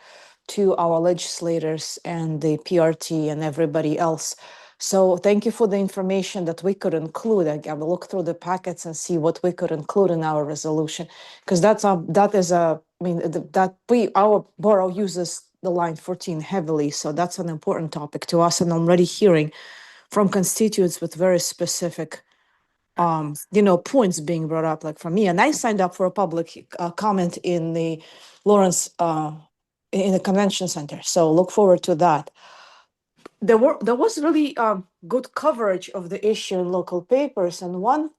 to our legislators and the PRT and everybody else. So thank you for the information that we could include. I will look through the packets and see what we could include in our resolution, because our borough uses the line 14 heavily, so that's an important topic to us. And I'm already hearing from constituents with very specific points being brought up, like from me. And I signed up for a public comment in the Lawrence in the convention center, so look forward to that. There was really good coverage of the issue in local papers, and one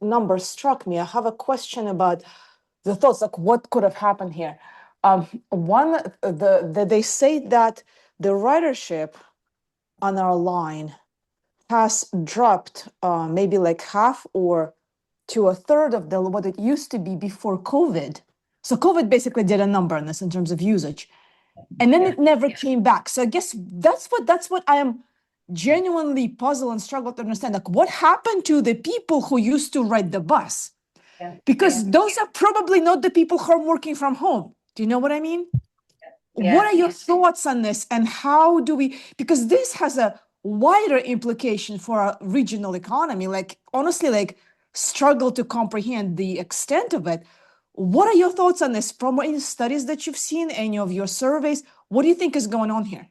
number struck me. I have a question about the thoughts, like what could have happened here. They say that the ridership on our line has dropped maybe like half or to a third of what it used to be before COVID. So COVID basically did a number on this in terms of usage, and then it never came back. So I guess that's what I am genuinely puzzled and struggle to understand. Like, what happened to the people who used to ride the bus? Yeah. Because those are probably not the people who are working from home. Do you know what I mean? Yeah. What are your thoughts on this, and how do we, because this has a wider implication for our regional economy, like honestly, like struggle to comprehend the extent of it. What are your thoughts on this from any studies that you've seen, any of your surveys? What do you think is going on here?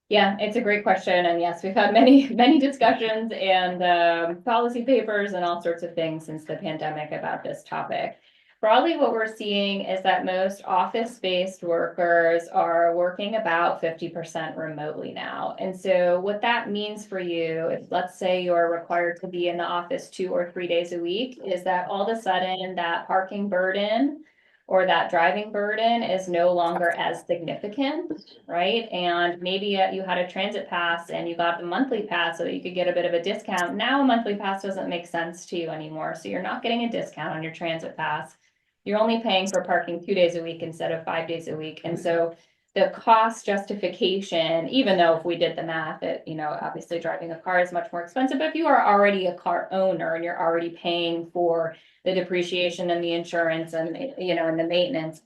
Yeah, it's a great question. And yes, we've had many, many discussions and policy papers and all sorts of things since the pandemic about this topic. Broadly, what we're seeing is that most office-based workers are working about 50% remotely now. And so what that means for you, if let's say you're required to be in the office 2 or 3 days a week, is that all of a sudden that parking burden or that driving burden is no longer as significant, right? And maybe you had a transit pass and you got the monthly pass so that you could get a bit of a discount. Now a monthly pass doesn't make sense to you anymore. So you're not getting a discount on your transit pass. You're only paying for parking 2 days a week instead of 5 days a week. And so the cost justification, even though if we did the math, it, you know, obviously driving a car is much more expensive, but if you are already a car owner and you're already paying for the depreciation and the insurance and, you know, and the maintenance,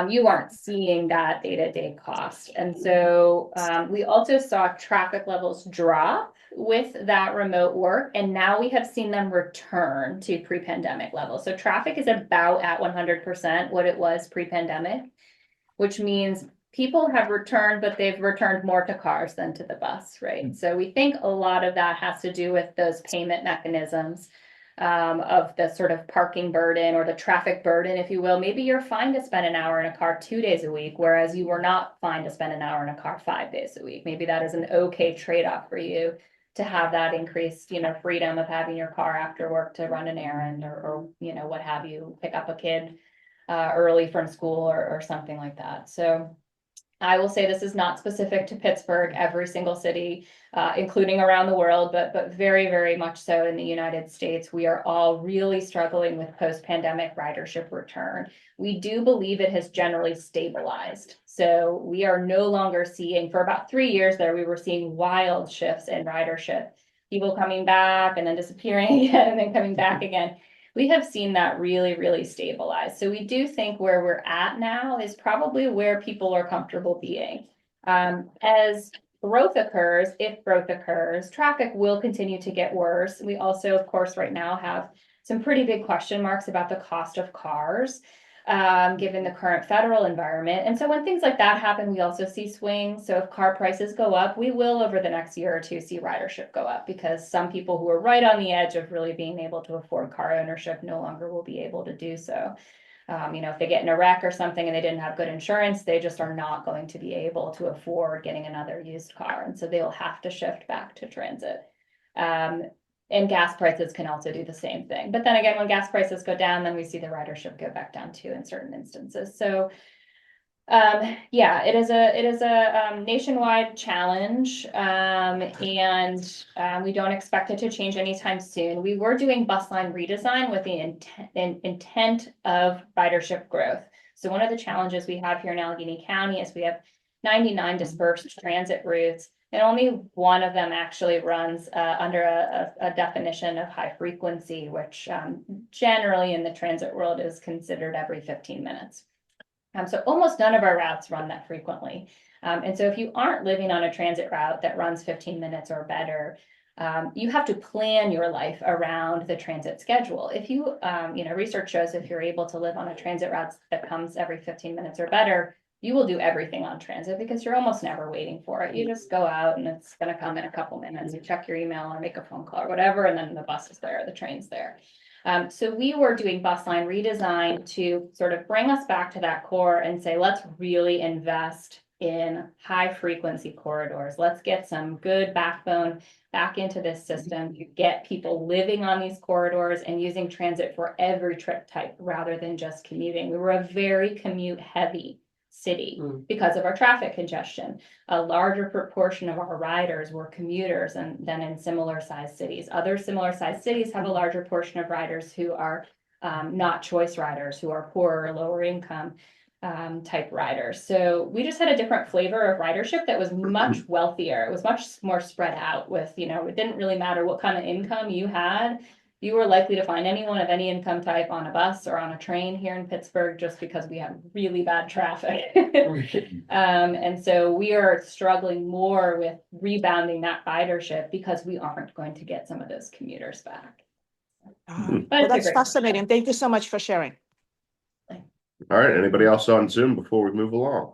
you aren't seeing that day-to-day cost. And so we also saw traffic levels drop with that remote work, and now we have seen them return to pre-pandemic levels. So traffic is about at 100% what it was pre-pandemic, which means people have returned, but they've returned more to cars than to the bus, right? So we think a lot of that has to do with those payment mechanisms of the sort of parking burden or the traffic burden, if you will. Maybe you're fine to spend an hour in a car 2 days a week, whereas you were not fine to spend an hour in a car 5 days a week. Maybe that is an okay trade-off for you to have that increased, you know, freedom of having your car after work to run an errand or you know, what have you, pick up a kid early from school or something like that. So I will say this is not specific to Pittsburgh, every single city, including around the world, but very, very much so in the United States. We are all really struggling with post-pandemic ridership return. We do believe it has generally stabilized. So we are no longer seeing, for about 3 years there, we were seeing wild shifts in ridership. People coming back and then disappearing again and then coming back again. We have seen that really, really stabilize. So we do think where we're at now is probably where people are comfortable being. As growth occurs, if growth occurs, traffic will continue to get worse. We also, of course, right now have some pretty big question marks about the cost of cars, given the current federal environment. And so when things like that happen, we also see swings. So if car prices go up, we will over the next year or two see ridership go up, because some people who are right on the edge of really being able to afford car ownership no longer will be able to do so. You know, if they get in a wreck or something and they didn't have good insurance, they just are not going to be able to afford getting another used car. And so they'll have to shift back to transit. And gas prices can also do the same thing. But then again, when gas prices go down, then we see the ridership go back down too in certain instances. So yeah, it is a nationwide challenge, and we don't expect it to change anytime soon. We were doing bus line redesign with the intent of ridership growth. So one of the challenges we have here in Allegheny County is we have 99 dispersed transit routes, and only one of them actually runs under a definition of high frequency, which generally in the transit world is considered every 15 minutes. So almost none of our routes run that frequently. And so if you aren't living on a transit route that runs 15 minutes or better, you have to plan your life around the transit schedule. If you, you know, research shows if you're able to live on a transit route that comes every 15 minutes or better, you will do everything on transit because you're almost never waiting for it. You just go out and it's going to come in a couple minutes. You check your email or make a phone call or whatever, and then the bus is there, the train's there. So we were doing bus line redesign to sort of bring us back to that core and say, let's really invest in high frequency corridors. Let's get some good backbone back into this system. You get people living on these corridors and using transit for every trip type rather than just commuting. We were a very commute heavy city because of our traffic congestion. A larger proportion of our riders were commuters than in similar sized cities. Other similar sized cities have a larger portion of riders who are not choice riders, who are poorer, lower income type riders. So we just had a different flavor of ridership that was much wealthier. It was much more spread out with, you know, it didn't really matter what kind of income you had. You were likely to find anyone of any income type on a bus or on a train here in Pittsburgh just because we have really bad traffic. And so we are struggling more with rebounding that ridership because we aren't going to get some of those commuters back. Well, that's fascinating. Thank you so much for sharing. All right, anybody else on Zoom before we move along?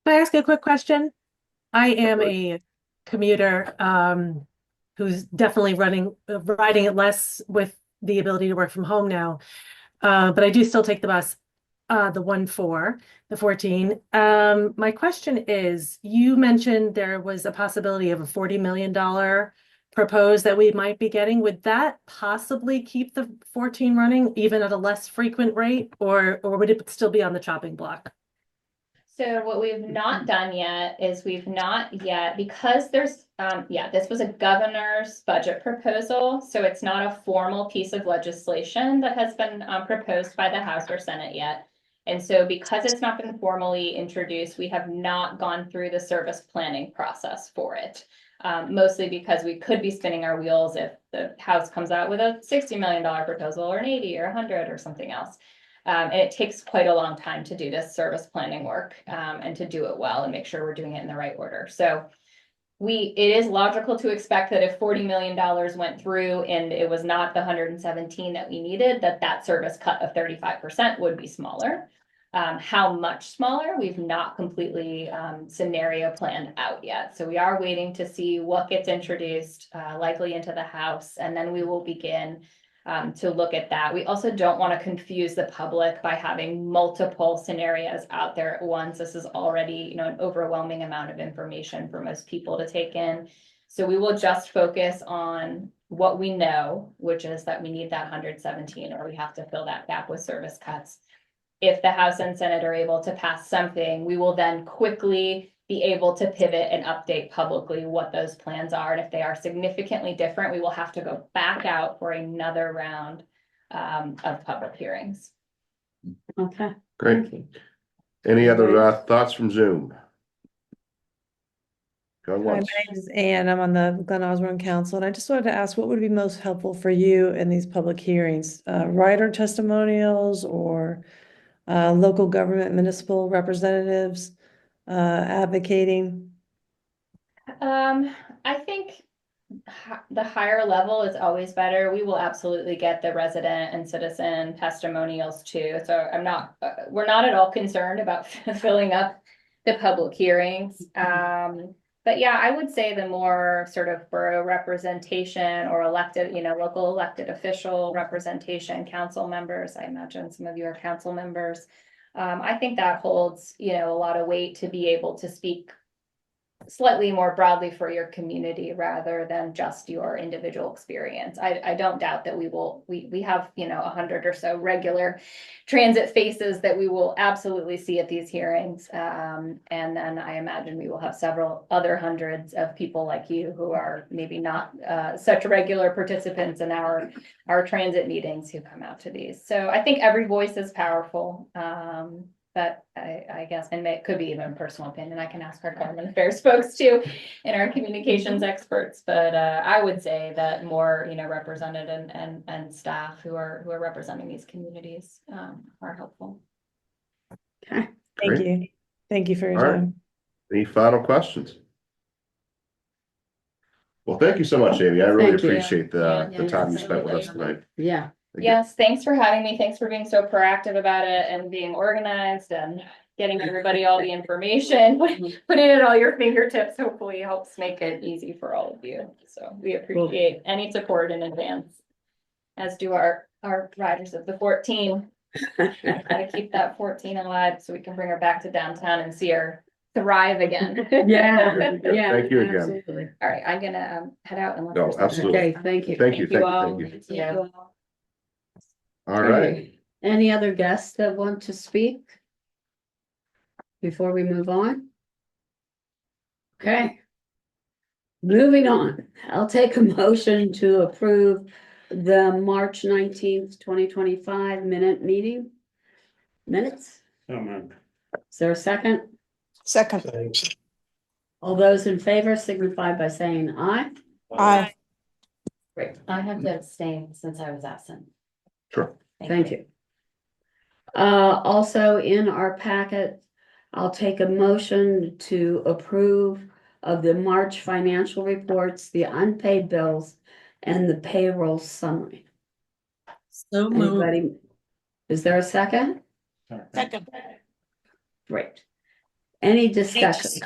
Can I ask a quick question? I am a commuter who's definitely riding it less with the ability to work from home now. But I do still take the bus, the 14. My question is, you mentioned there was a possibility of a $40 million proposed that we might be getting. Would that possibly keep the 14 running even at a less frequent rate, or would it still be on the chopping block? So what we've not done yet is because there's, this was a governor's budget proposal. So it's not a formal piece of legislation that has been proposed by the House or Senate yet. And so because it's not been formally introduced, we have not gone through the service planning process for it. Mostly because we could be spinning our wheels if the House comes out with a $60 million proposal or an 80 or 100 or something else. And it takes quite a long time to do this service planning work, and to do it well and make sure we're doing it in the right order. So it is logical to expect that if $40 million went through and it was not the 117 that we needed, that service cut of 35% would be smaller. How much smaller, we've not completely scenario planned out yet. So we are waiting to see what gets introduced, likely into the House, and then we will begin to look at that. We also don't want to confuse the public by having multiple scenarios out there at once. This is already, an overwhelming amount of information for most people to take in. So we will just focus on what we know, which is that we need that 117, or we have to fill that gap with service cuts. If the House and Senate are able to pass something, we will then quickly be able to pivot and update publicly what those plans are. And if they are significantly different, we will have to go back out for another round of public hearings. Okay. Great. Thank you. Any other thoughts from Zoom? Going Hi, my once. name is Ann. I'm on the Glen Osborne Council, and I just wanted to ask, what would be most helpful for you in these public hearings? Writer testimonials or local government municipal representatives advocating? I think the higher level is always better. We will absolutely get the resident and citizen testimonials too. So we're not at all concerned about filling up the public hearings. But yeah, I would say the more sort of borough representation or elected, local elected official representation, council members, I imagine some of you are council members. I think that holds, a lot of weight to be able to speak slightly more broadly for your community rather than just your individual experience. I don't doubt that we have, 100 or so regular transit faces that we will absolutely see at these hearings. And then I imagine we will have several other hundreds of people like you who are maybe not such regular participants in our transit meetings who come out to these. So I think every voice is powerful. But I guess, and it could be even personal opinion. I can ask our government affairs folks too, and our communications experts. But I would say that more, representative and staff who are representing these communities are helpful. Okay. Thank Great. you. Thank you for your All right. time. Any final questions? Well, thank you so much, Amy. I really Thank you. appreciate the Yeah, time you spent with us absolutely. tonight. Yeah. Yes, thanks for having me. Thanks for being so proactive about it and being organized and getting everybody all the information, putting it at all your fingertips, hopefully helps make it easy for all of you. So we appreciate any support in advance, as do our riders of the 14. Gotta keep that 14 alive so we can bring her back to downtown and see her thrive again. Yeah. Yeah. Thank you again. Absolutely. All right, I'm gonna head out and. No, absolutely. Okay, thank you. Thank you, thank you, all. thank you. Yeah. All right. Okay. Any other guests that want to speak? Before we move on? Okay. Moving on, I'll take a motion to approve the March 19th, 2025 meeting. Minutes? Is there a second? Second. All those in favor signify by saying aye. Aye. Great, I have to abstain since I was absent. Sure. thank you. Also in our packet, I'll take a motion to approve of the March financial reports, the unpaid bills, and the payroll summary. So moved. Anybody? Is there a second? Second. Great. Any discussion?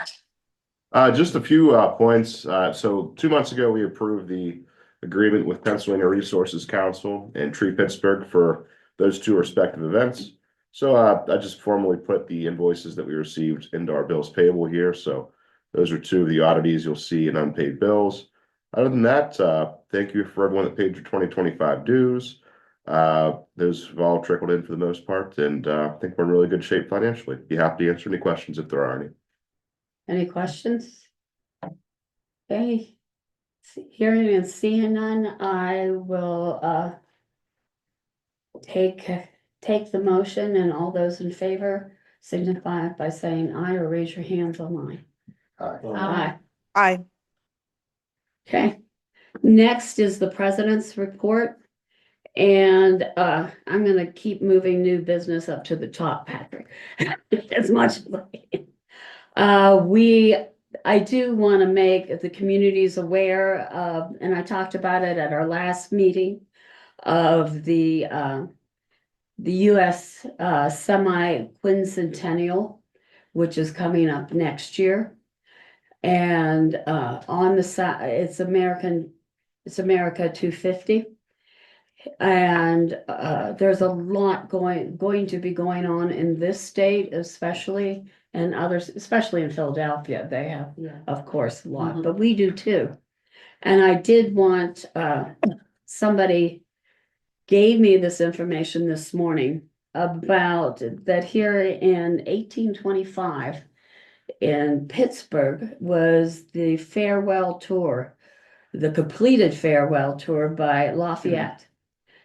Just a few points. So 2 months ago, we approved the agreement with Pennsylvania Resources Council and Tree Pittsburgh for those two respective events. So I just formally put the invoices that we received into our bills payable here. So those are two of the oddities you'll see in unpaid bills. Other than that, thank you for everyone that paid your 2025 dues. Those have all trickled in for the most part, and I think we're in really good shape financially. Be happy to answer any questions if there are any. Any questions? Okay. Hearing and seeing none, I will take take the motion, and all those in favor signify by saying aye or raise your hands online. Aye. Aye. Okay, next is the president's report. And I'm gonna keep moving new business up to the top, Patrick, as much as I can. I do want to make the communities aware of, and I talked about it at our last meeting, of the US semi-quincentennial, which is coming up next year. And on the side, it's America 250. And there's a lot going to be going on in this state, especially, and others, especially in Philadelphia. They have, Yeah. of course, a lot, Mhm. but we do too. And I did want, somebody gave me this information this morning about that here in 1825 in Pittsburgh was the farewell tour, the completed farewell tour by Lafayette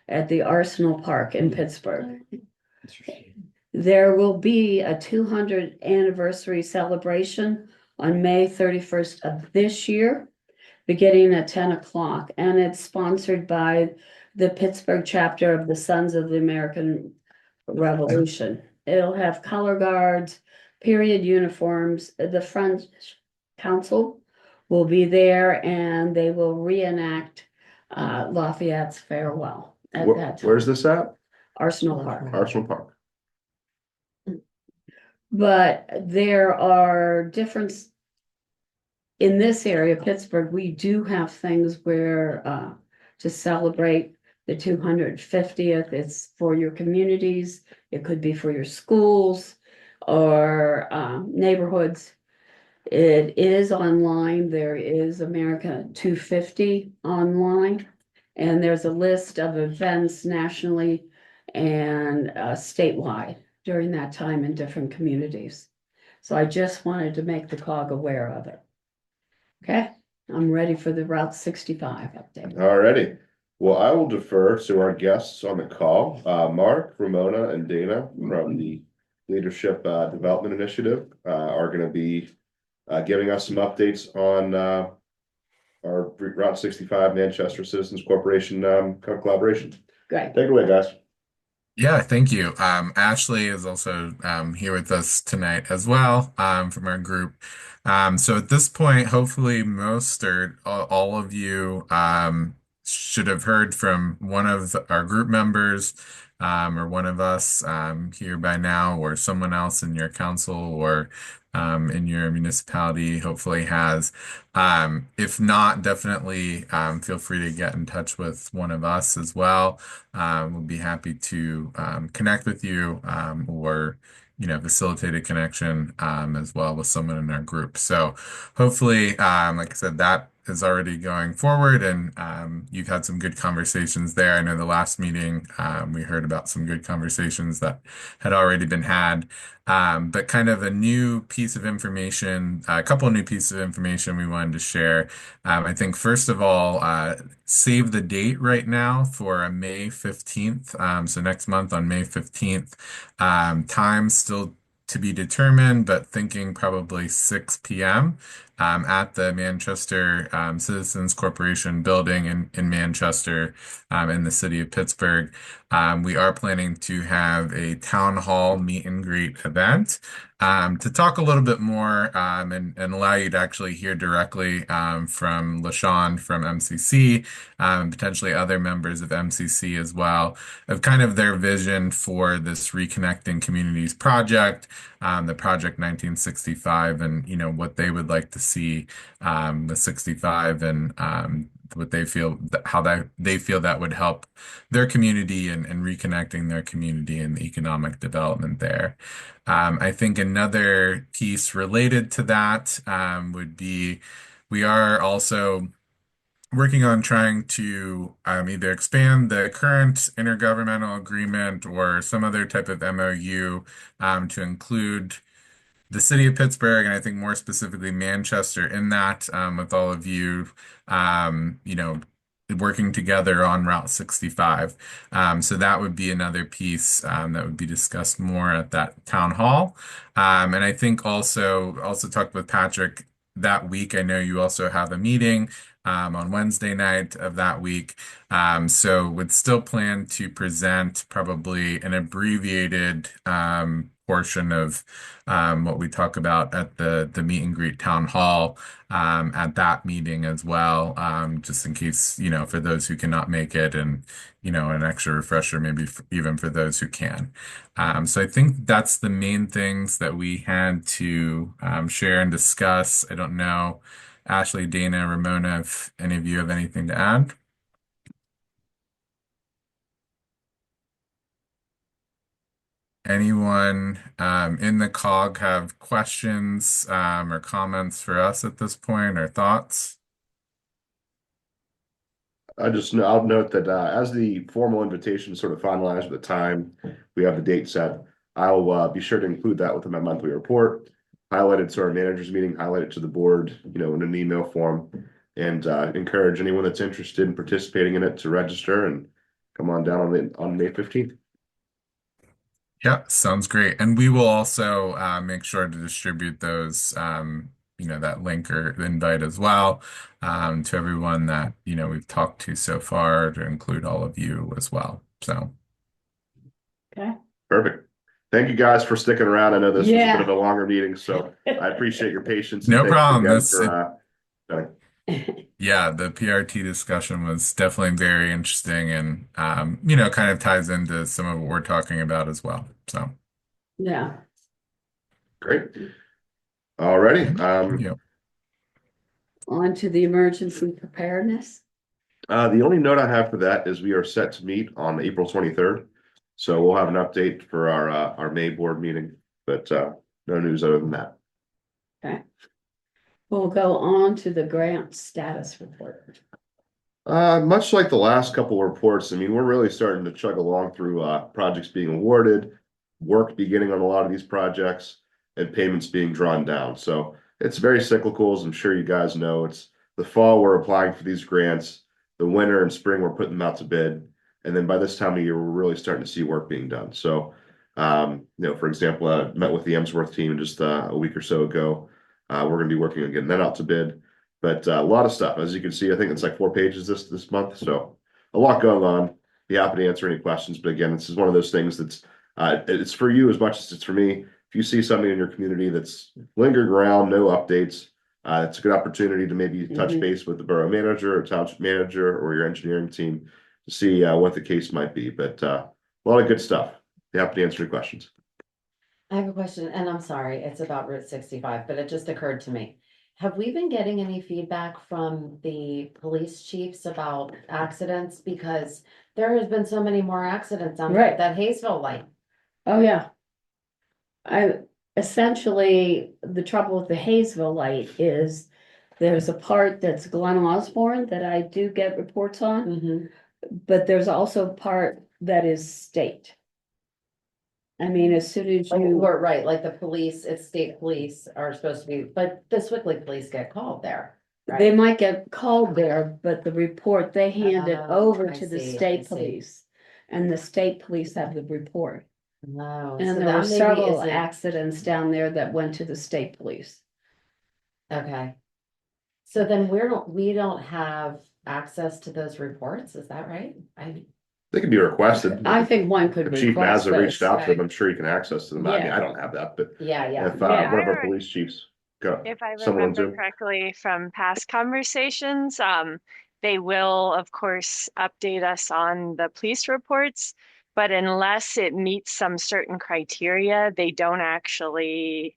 at the Arsenal Park in Pittsburgh. There will be a 200th anniversary celebration on May 31st of this year, beginning at 10 o'clock, and it's sponsored by the Pittsburgh chapter of the Sons of the American Revolution. It'll have color guards, period uniforms. The French Council will be there, and they will reenact Lafayette's farewell at that time. Where's this at? Arsenal Park. Arsenal Park. But there are different, in this area, Pittsburgh, we do have things where to celebrate the 250th. It's for your communities. It could be for your schools or neighborhoods. It is online. There is America 250 online. And there's a list of events nationally and statewide during that time in different communities. So I just wanted to make the COG aware of it. Okay, I'm ready for the Route 65 update. Alrighty. Well, I will defer to our guests on the call, Mark, Ramona, and Dana from the Leadership Development Initiative are going to be giving us some updates on our Route 65 Manchester Citizens Corporation collaboration. Great. Take it away, guys. Yeah, thank you. Ashley is also here with us tonight as well from our group. So at this point, hopefully most or all of you should have heard from one of our group members or one of us here by now, or someone else in your council or in your municipality hopefully has. If not, definitely feel free to get in touch with one of us as well. We'll be happy to connect with you or facilitate a connection as well with someone in our group. So hopefully, like I said, that is already going forward, and you've had some good conversations there. I know the last meeting we heard about some good conversations that had already been had. But kind of a new piece of information, a couple of new pieces of information we wanted to share. I think first of all, save the date right now for May 15th. So next month on May 15th. Time still to be determined, but thinking probably 6 p.m. At the Manchester Citizens Corporation building in Manchester in the city of Pittsburgh. We are planning to have a town hall meet and greet event to talk a little bit more and allow you to actually hear directly from LaShawn from MCC, potentially other members of MCC as well, of kind of their vision for this Reconnecting Communities project, the Project 1965, and what they would like to see with 65 and what they feel they feel that would help their community and reconnecting their community and the economic development there. I think another piece related to that would be we are also working on trying to either expand the current intergovernmental agreement or some other type of MOU to include the city of Pittsburgh, and I think more specifically Manchester in that, with all of you, working together on Route 65. So that would be another piece that would be discussed more at that town hall. And I think also talked with Patrick that week. I know you also have a meeting on Wednesday night of that week. So would still plan to present probably an abbreviated portion of what we talk about at the meet and greet town hall at that meeting as well, just in case, for those who cannot make it and, an extra refresher, maybe even for those who can. So I think that's the main things that we had to share and discuss. I don't know, Ashley, Dana, Ramona, if any of you have anything to add. Anyone in the cog have questions or comments for us at this point or thoughts? I'll note that as the formal invitation is sort of finalized at the time, we have the date set. I'll be sure to include that within my monthly report, highlight it to our managers meeting, highlight it to the board, in an email form, and encourage anyone that's interested in participating in it to register and come on down on May 15th. Yeah, sounds great. And we will also make sure to distribute those, that link or invite as well to everyone that, we've talked to so far to include all of you as well. So. Okay. Perfect. Thank you guys for sticking around. I know this was a Yeah. bit of a longer meeting, so I appreciate your patience. No Thanks problem. again for, Yeah, the PRT discussion was definitely very interesting and, kind of ties into some of what we're talking about as well. So. Yeah. Great. Alrighty. Yeah. On to the emergency preparedness. The only note I have for that is we are set to meet on April 23rd. So we'll have an update for our May board meeting, but no news other than that. Okay. We'll go on to the grant status report. Much like the last couple of reports, I mean, we're really starting to chug along through projects being awarded, work beginning on a lot of these projects, and payments being drawn down. So it's very cyclical, as I'm sure you guys know. It's the fall we're applying for these grants, the winter and spring we're putting them out to bid, and then by this time of year we're really starting to see work being done. So, for example, I met with the Emsworth team just a week or so ago. We're going to be working on getting that out to bid. But a lot of stuff, as you can see, I think it's like 4 pages this month. So a lot going on. Be happy to answer any questions. But again, this is one of those things that's it's for you as much as it's for me. If you see something in your community that's lingering around, no updates, it's a good opportunity to maybe touch base with the borough manager or township manager or your engineering team to see what the case might be. But a lot of good stuff. Be happy to answer any questions. I have a question, and I'm sorry, it's about Route 65, but it just occurred to me. Have we been getting any feedback from the police chiefs about accidents? Because there has been so many more accidents on Right. that Hayesville light. Oh, yeah. Essentially, the trouble with the Hayesville light is there's a part that's Glen Osborne that I do get reports on, but there's also a part that is state. I mean, as soon as you, We're right, like the police, it's state police are supposed to be, but the Swickley police get called there. they might get called there, but the report, they hand it over I to the see, I state see. police. And the state police have the report. No. And so there that were maybe several isn't- accidents down there that went to the state police. Okay. So then we don't have access to those reports, is that right? They can be requested. I think one could If Chief request Mazza reached those. out to them, I'm sure you can access to them. I mean, Yeah. I don't have that, but Yeah, if Yeah. one of our police chiefs go, If I someone remember to. correctly from past conversations, they will, of course, update us on the police reports, but unless it meets some certain criteria, they don't actually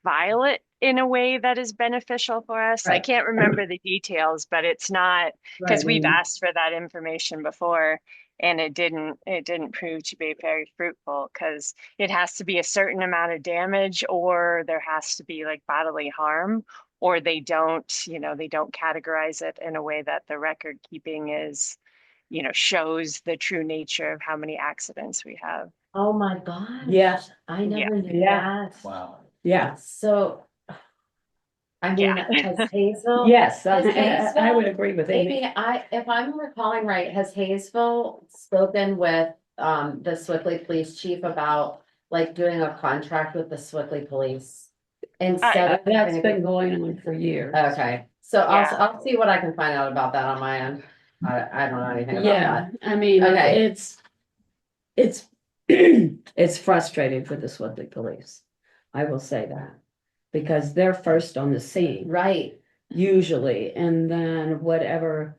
file it in a way that is beneficial for us. I Right. can't remember the details, but it's not because Right, we've and- asked for that information before and it didn't prove to be very fruitful because it has to be a certain amount of damage or there has to be like bodily harm or they don't categorize it in a way that the record keeping is shows the true nature of how many accidents we have. Oh my gosh. Yeah. I never knew Yeah. that. Wow. Yeah. So I mean, Yeah. has Hayesville? Yes, Has I would Hayesville- agree with Amy, Amy. if I'm recalling right, has Hayesville spoken with, the Swickley Police Chief about like doing a contract with the Swickley Police? Instead of. That's been going on for years. Okay, so Yeah. I'll see what I can find out about that on my end. I don't know anything about Yeah, that. I mean, Okay. it's it's frustrating for the Swiftly Police. I will say that. Because they're first on the scene, Right, usually, and then whatever.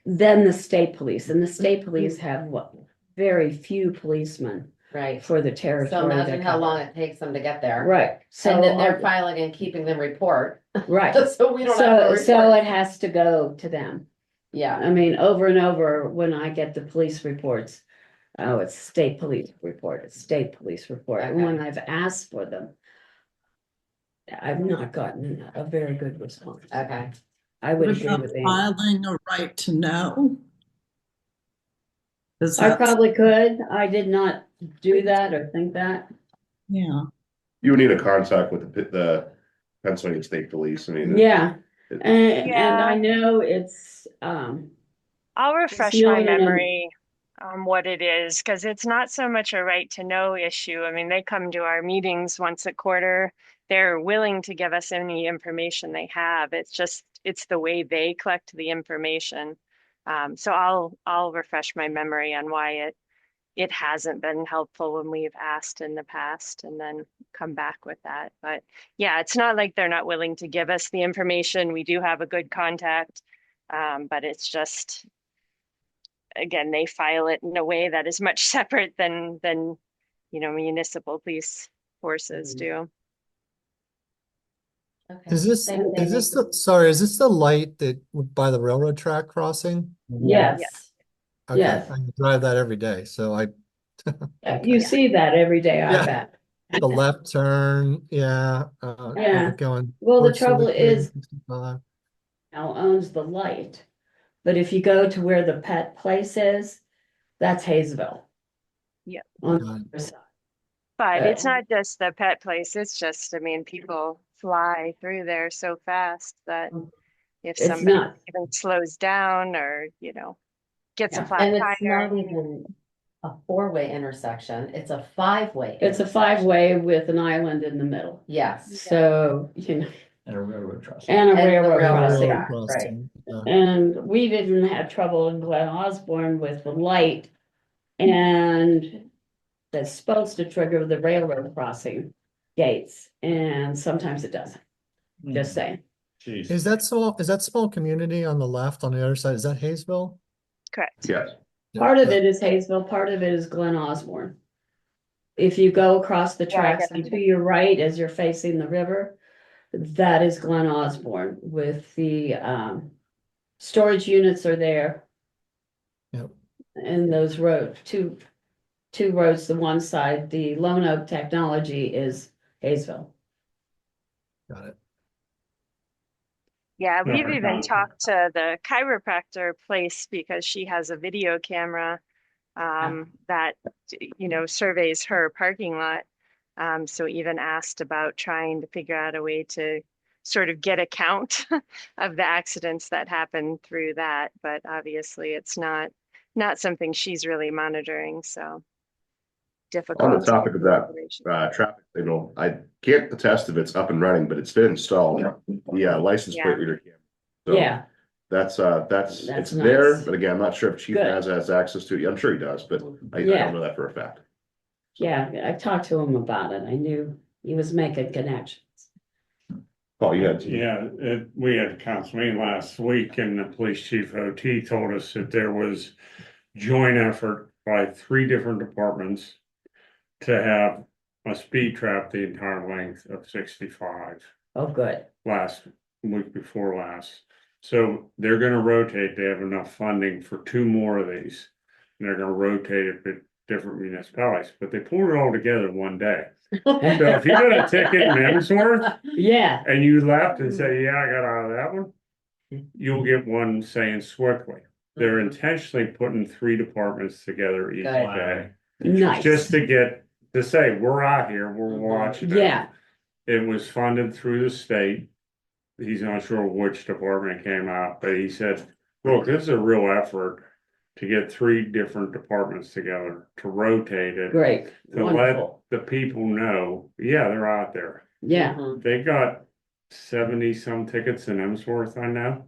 Then the state police, and the state police have what, very few policemen right. for the So territory. imagine they how cover. long it takes them to get there. Right, so. And then they're filing and keeping them report. Right, So we don't have a so report. it has to go to them. Yeah, I mean, over and over, when I get the police reports, oh, it's state police report, it's state police report, and when I've asked for them, I've not gotten a very good response. okay. I would What agree about with Amy. filing a right to know? Is I that, probably could, I did not do that or think that. yeah, You would need a contact with the Pennsylvania State Police. I mean. Yeah, it- and I Yeah. know it's, I'll refresh known my in a- memory on what it is, because it's not so much a right to know issue. I mean, they come to our meetings once a quarter. They're willing to give us any information they have. It's just, it's the way they collect the information. So I'll refresh my memory on why it hasn't been helpful when we've asked in the past and then come back with that. But yeah, it's not like they're not willing to give us the information. We do have a good contact. But it's just, again, they file it in a way that is much separate than municipal police forces do. Okay. Is this, Thanks, is this Amy. the, sorry, is this the light that by the railroad track crossing? yes. Okay, Yes. I drive that every day, so I, You Yeah. see that every day, I Yeah. bet. the left turn, yeah. Yeah. Going. Well, the towards trouble Sewickley, is, 65. now owns the light. But if you go to where the pet place is, that's Hayesville. Yeah. On Got the it. other side. But it's Uh, not just the pet place. It's just, I mean, people fly through there so fast that if It's somebody not, even slows down or, gets a Yeah. flat And it's tire. not even a four-way intersection, it's a five-way. it's a five-way with an island in the middle. Yes. So, And a railroad crossing. and a And the railroad railroad crossing. track. Crossing, yeah. And we didn't have trouble in Glen Osborne with the light. And that's supposed to trigger the railroad crossing gates, and sometimes it doesn't, just saying. Jeez. Is that small community on the left, on the other side, is that Hayesville? Correct. Yes. Part of Yeah. it is Hayesville, part of it is Glen Osborne. If you go across the Yeah, I tracks get and to your right as you're facing the river, that is Glen Osborne with the storage units are there. Yep. And those roads, two roads, the one side, the Lone Oak Technology is Hayesville. Got it. Yeah, No, we've I even don't. talked to the chiropractor place because she has a video camera that surveys her parking lot. So even asked about trying to figure out a way to sort of get a count of the accidents that happen through that, but obviously it's not something she's really monitoring, so difficult. On the topic of that, information. traffic signal, I can't attest if it's up and running, but it's been installed. The license Yeah. plate reader camera. So Yeah, that's That's it's there, nice. but again, I'm not sure if Chief Good. has access to it. I'm sure he does, but I Yeah. don't know that for a fact. yeah, I talked to him about it. I knew he was making connections. Paul, you had. Yeah, we had a council meeting last week and the police chief OT told us that there was joint effort by 3 different departments to have a speed trap the entire length of 65 Oh, good. last week before last. So they're gonna rotate, they have enough funding for 2 more of these. And they're gonna rotate it at different municipalities, but they pulled it all together in one day. So if you got a ticket in Emsworth Yeah, and you left and say, yeah, I got out of that one, you'll get one saying Swickley. They're intentionally putting 3 departments together each Good. day. nice. Just to say, we're out here, we're watching. it. Yeah, It was funded through the state. he's not sure which department came out, but he said, look, this is a real effort to get 3 different departments together, to rotate it. Great, To let wonderful. the people know, yeah, they're out there. Yeah, They got 70 some tickets in Emsworth, I know.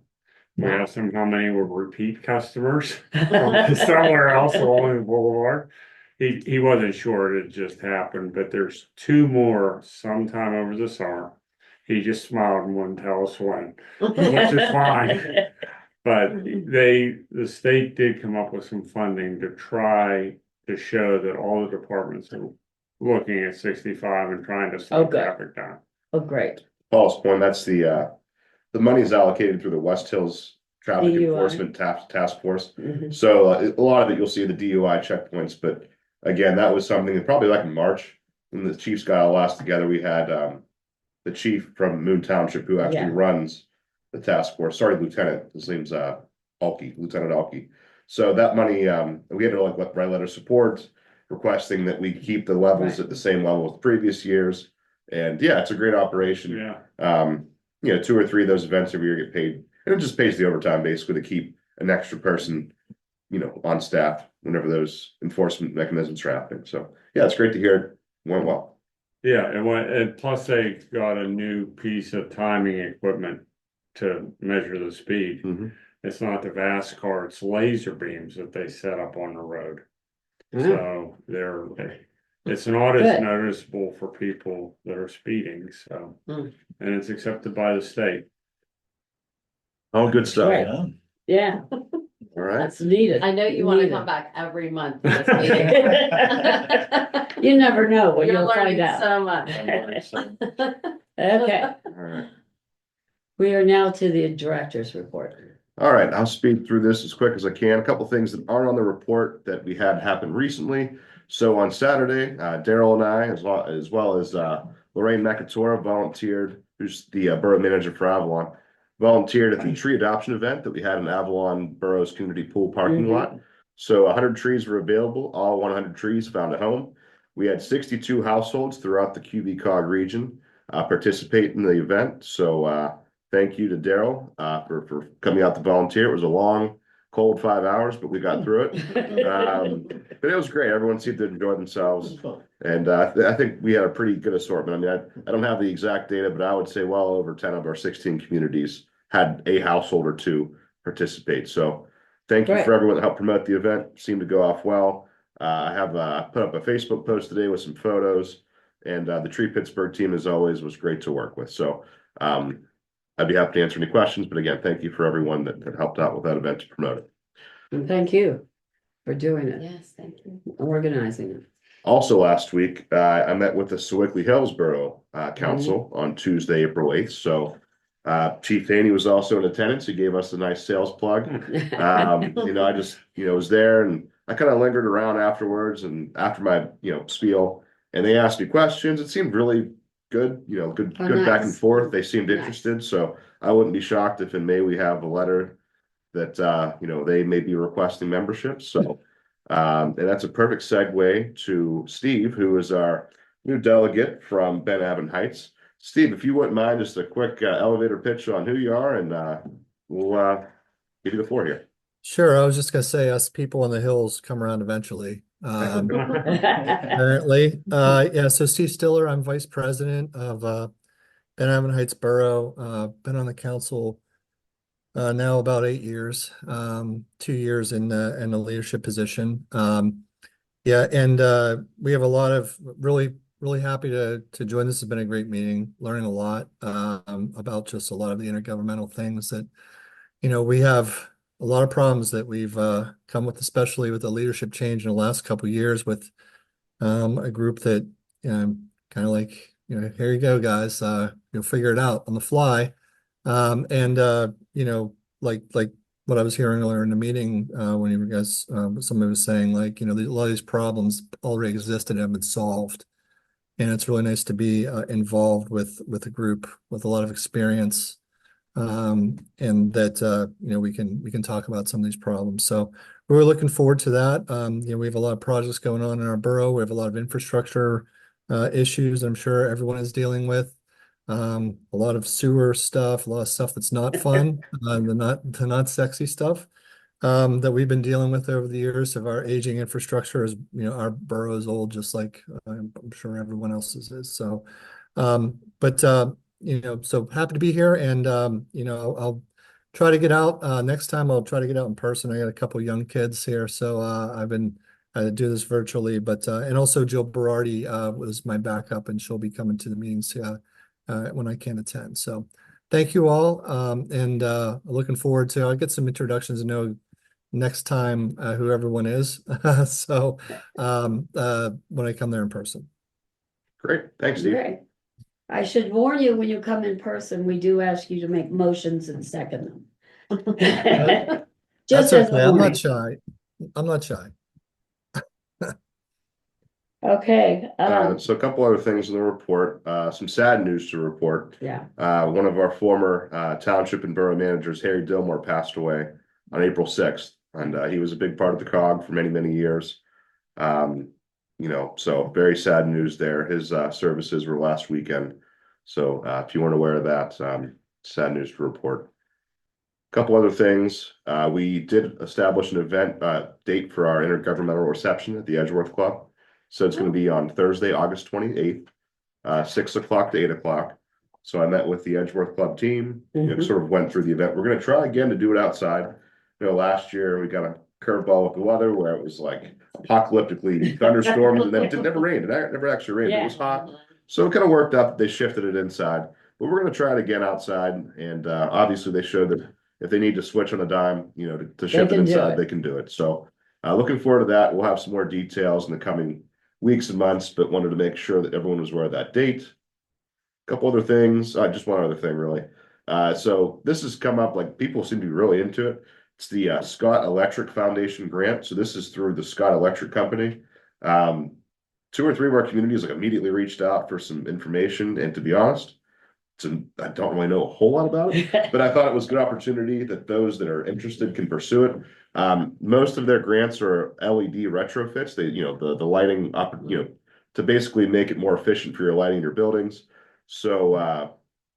We Wow. asked them how many were repeat customers from somewhere else along the boulevard. He wasn't sure, it just happened, but there's 2 more sometime over the summer. He just smiled and wouldn't tell us when, which is fine. But the state did come up with some funding to try to show that all the departments are looking at 65 and trying to slow Okay. traffic down. Oh, great. Paul's point, that's the money is allocated through the West Hills Traffic DUI. Enforcement Task Force. Mhm. So a lot of it, you'll see the DUI checkpoints, but again, that was something that probably like in March, when the chiefs got all last together, we had the chief from Moon Township who actually Yeah. runs the task force. Sorry, Lieutenant, his name's Lieutenant Alki. So that money, we had to like write a letter of support requesting that we keep the levels Right. at the same level as previous years. And yeah, it's a great operation. Yeah. You know, 2 or 3 of those events every year get paid, and it just pays the overtime basically to keep an extra person, you know, on staff whenever those enforcement mechanisms are happening. So yeah, it's great to hear it went well. Yeah, and plus they got a new piece of timing equipment to measure the speed. Mhm. It's not the VAS car, it's laser beams that they set up on the road. Yeah. So it's not as Good. noticeable for people that are speeding, so. Mm. And it's accepted by the state. Oh, good stuff. Right. Yeah, All right. that's needed. I know you want to Needed. come back every month for this meeting. You never know what You're you'll find learning out. so much. Okay, All right. we are now to the director's report. All right, I'll speed through this as quick as I can. A couple things that aren't on the report that we had happen recently. So on Saturday, Daryl and I, as well as Lorraine McAtora, volunteered, who's the borough manager for Avalon, volunteered at the tree adoption event that we had in Avalon Borough's community pool parking lot. So 100 trees were available. All 100 trees found a home. We had 62 households throughout the QB-Cog region participate in the event. So thank you to Daryl for coming out to volunteer. It was a long, cold 5 hours, but we got through it. But it was great. Everyone seemed to enjoy themselves. And I think we had a pretty good assortment. I mean, I don't have the exact data, but I would say well over 10 of our 16 communities had a household or 2 participate. So thank you Great. for everyone that helped promote the event. Seemed to go off well. I have put up a Facebook post today with some photos, and the Tree Pittsburgh team, as always, was great to work with. So I'd be happy to answer any questions, but again, thank you for everyone that helped out with that event to promote it. And thank you for doing it, Yes, thank you. organizing it. Also last week, I met with the Sewickley Hillsborough Council on Tuesday, April 8th. So Chief Haney was also in attendance. He gave us a nice sales plug. You know, I just, was there, and I kind of lingered around afterwards and after my, spiel, and they asked me questions. It seemed really good, good Oh, back and nice. forth. They seemed Nice. interested. So I wouldn't be shocked if in May we have a letter that, they may be requesting membership. So, and that's a perfect segue to Steve, who is our new delegate from Ben Avon Heights. Steve, if you wouldn't mind, just a quick elevator pitch on who you are, and we'll give you the floor here. Sure, I was just gonna say us people in the hills come around eventually. Apparently. Yeah, so Steve Stiller, I'm vice president of Ben Avon Heights Borough. Been on the council now about 8 years, 2 years in a leadership position. Yeah, and we have a lot of really happy to join. This has been a great meeting, learning a lot about just a lot of the intergovernmental things that, we have a lot of problems that we've come with, especially with the leadership change in the last couple of years with a group that kind of like, here you go, guys, you'll figure it out on the fly. And like what I was hearing earlier in the meeting, when you guys, somebody was saying like, a lot of these problems already existed and have been solved. And it's really nice to be involved with a group with a lot of experience, and that we can talk about some of these problems. So we're looking forward to that. We have a lot of projects going on in our borough. We have a lot of infrastructure issues I'm sure everyone is dealing with. A lot of sewer stuff, a lot of stuff that's not fun, the not sexy stuff that we've been dealing with over the years of our aging infrastructure. Is, our borough is old, just like I'm sure everyone else's is. So, so happy to be here, and I'll try to get out next time. I'll try to get out in person. I got a couple young kids here, so I've been do this virtually, but and also Jill Berardi was my backup, and she'll be coming to the meetings when I can attend. So thank you all, and looking forward to. I'll get some introductions and know next time who everyone is. So when I come there in person. Great, thanks, Steve. Okay. I should warn you, when you come in person, we do ask you to make motions and second them. That's Just as a okay. I'm warning. not shy. I'm not shy. Okay, So a couple other things in the report, some sad news to report. yeah, One of our former township and borough managers, Harry Dillmore, passed away on April 6th, and he was a big part of the COG for many, many years. So very sad news there. His services were last weekend. So if you weren't aware of that, sad news to report. A couple other things. We did establish an event date for our intergovernmental reception at the Edgeworth Club. So it's going to be on Thursday, August 28th, 6 o'clock to 8 o'clock. So I met with the Edgeworth Club team, sort of went through the event. We're going to try again to do it outside. Last year we got a curveball with the weather where it was like apocalyptically thunderstorms, and then it never rained. It never actually rained. It was hot. So it kind of worked out that they shifted it inside. But we're going to try it again outside. And obviously they showed that if they need to switch on a dime, to shift it inside, they can do it. So looking forward to that. We'll have some more details in the coming weeks and months, but wanted to make sure that everyone was aware of that date. A couple other things, just one other thing really. So this has come up, like people seem to be really into it. It's the Scott Electric Foundation grant. So this is through the Scott Electric Company. 2 or 3 of our communities immediately reached out for some information, and to be honest, I don't really know a whole lot about it, but I thought it was a good opportunity that those that are interested can pursue it. Most of their grants are LED retrofits. They, the lighting up, to basically make it more efficient for your lighting in your buildings. So a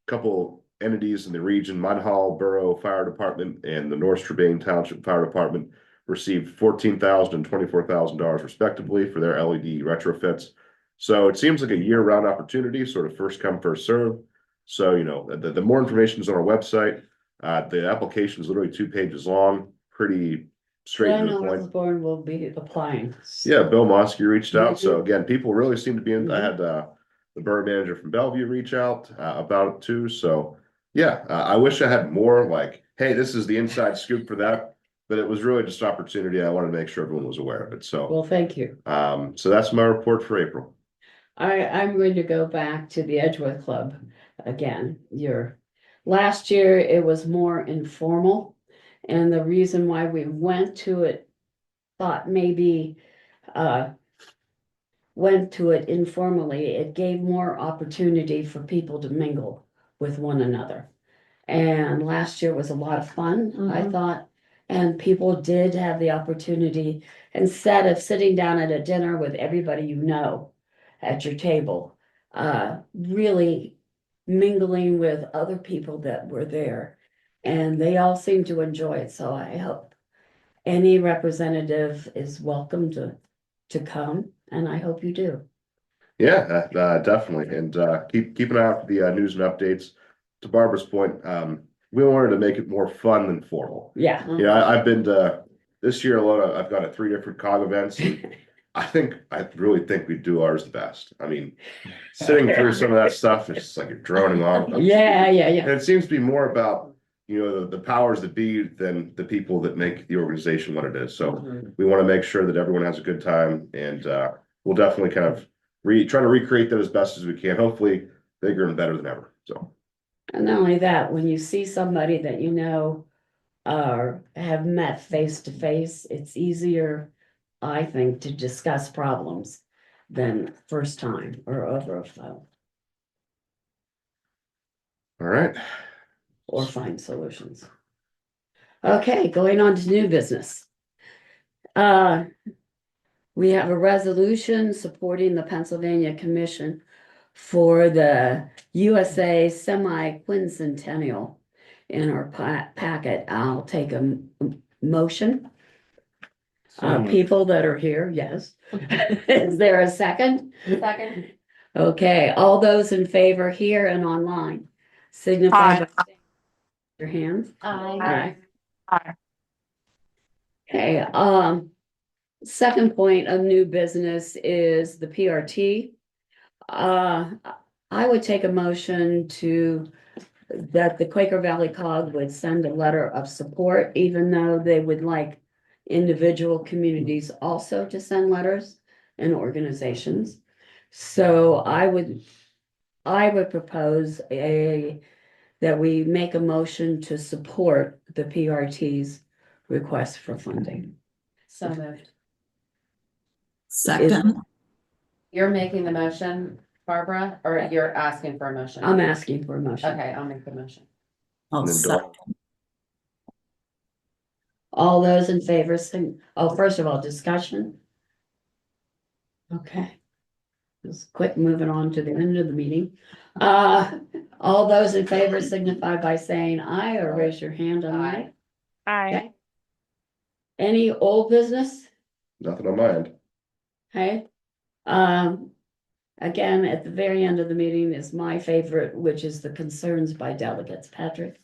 couple entities in the region, Munhall Borough Fire Department and the North Strabane Township Fire Department, received $14,000 and $24,000 respectively for their LED retrofits. So it seems like a year-round opportunity, sort of first come, first serve. So, the more information is on our website. The application is literally 2 pages long, pretty straight to the point. Osborne will be applying. Yeah, Bill Mosky reached out. So again, people really seem to be in. I had the borough manager from Bellevue reach out about it too. So yeah, I wish I had more like, hey, this is the inside scoop for that. But it was really just an opportunity. I wanted to make sure everyone was aware of it. So Well, thank you. so that's my report for April. I'm going to go back to the Edgeworth Club again. Last year it was more informal, and the reason why we went to it, thought maybe went to it informally, it gave more opportunity for people to mingle with one another. And last year was a lot of fun, I thought, and people did have the opportunity, instead of sitting down at a dinner with everybody at your table, really mingling with other people that were there. And they all seemed to enjoy it, so I hope any representative is welcome to come, and I hope you do. Yeah, definitely. And keep an eye out for the news and updates. To Barbara's point, we wanted to make it more fun than formal. Yeah. I've been to this year alone. I've gone to 3 different COG events. I really think we do ours the best. I mean, sitting through some of that stuff is just like you're droning on. Yeah. And it seems to be more about the powers that be than the people that make the organization what it is. So we want to make sure that everyone has a good time, and we'll definitely kind of try to recreate that as best as we can. Hopefully, bigger and better than ever. So. And not only that, when you see somebody that have met face to face, it's easier, I think, to discuss problems than first time or over a phone. All right. Or find solutions. Okay, going on to new business. We have a resolution supporting the Pennsylvania Commission for the USA semi-quincentennial in our packet. I'll take a motion. So, People that are here, yes. Is there a second? Second. Okay, all those in favor here and online signify by saying your hands. Aye. Okay, second point of new business is the PRT. I would take a motion that the Quaker Valley COG would send a letter of support, even though they would like individual communities also to send letters and organizations. So I would propose that we make a motion to support the PRT's request for funding. So moved. Second, You're making the motion, Barbara, or you're asking for a motion? I'm asking for a motion. Okay, I'll make the motion. I'll And then second. All those in favor, first of all, discussion. Okay. Just quick, moving on to the end of the meeting. All those in favor signify by saying aye or raise your hand on aye. Aye. Okay. Any old business? Nothing on mind. Okay. Again, at the very end of the meeting is my favorite, which is the concerns by delegates. Patrick?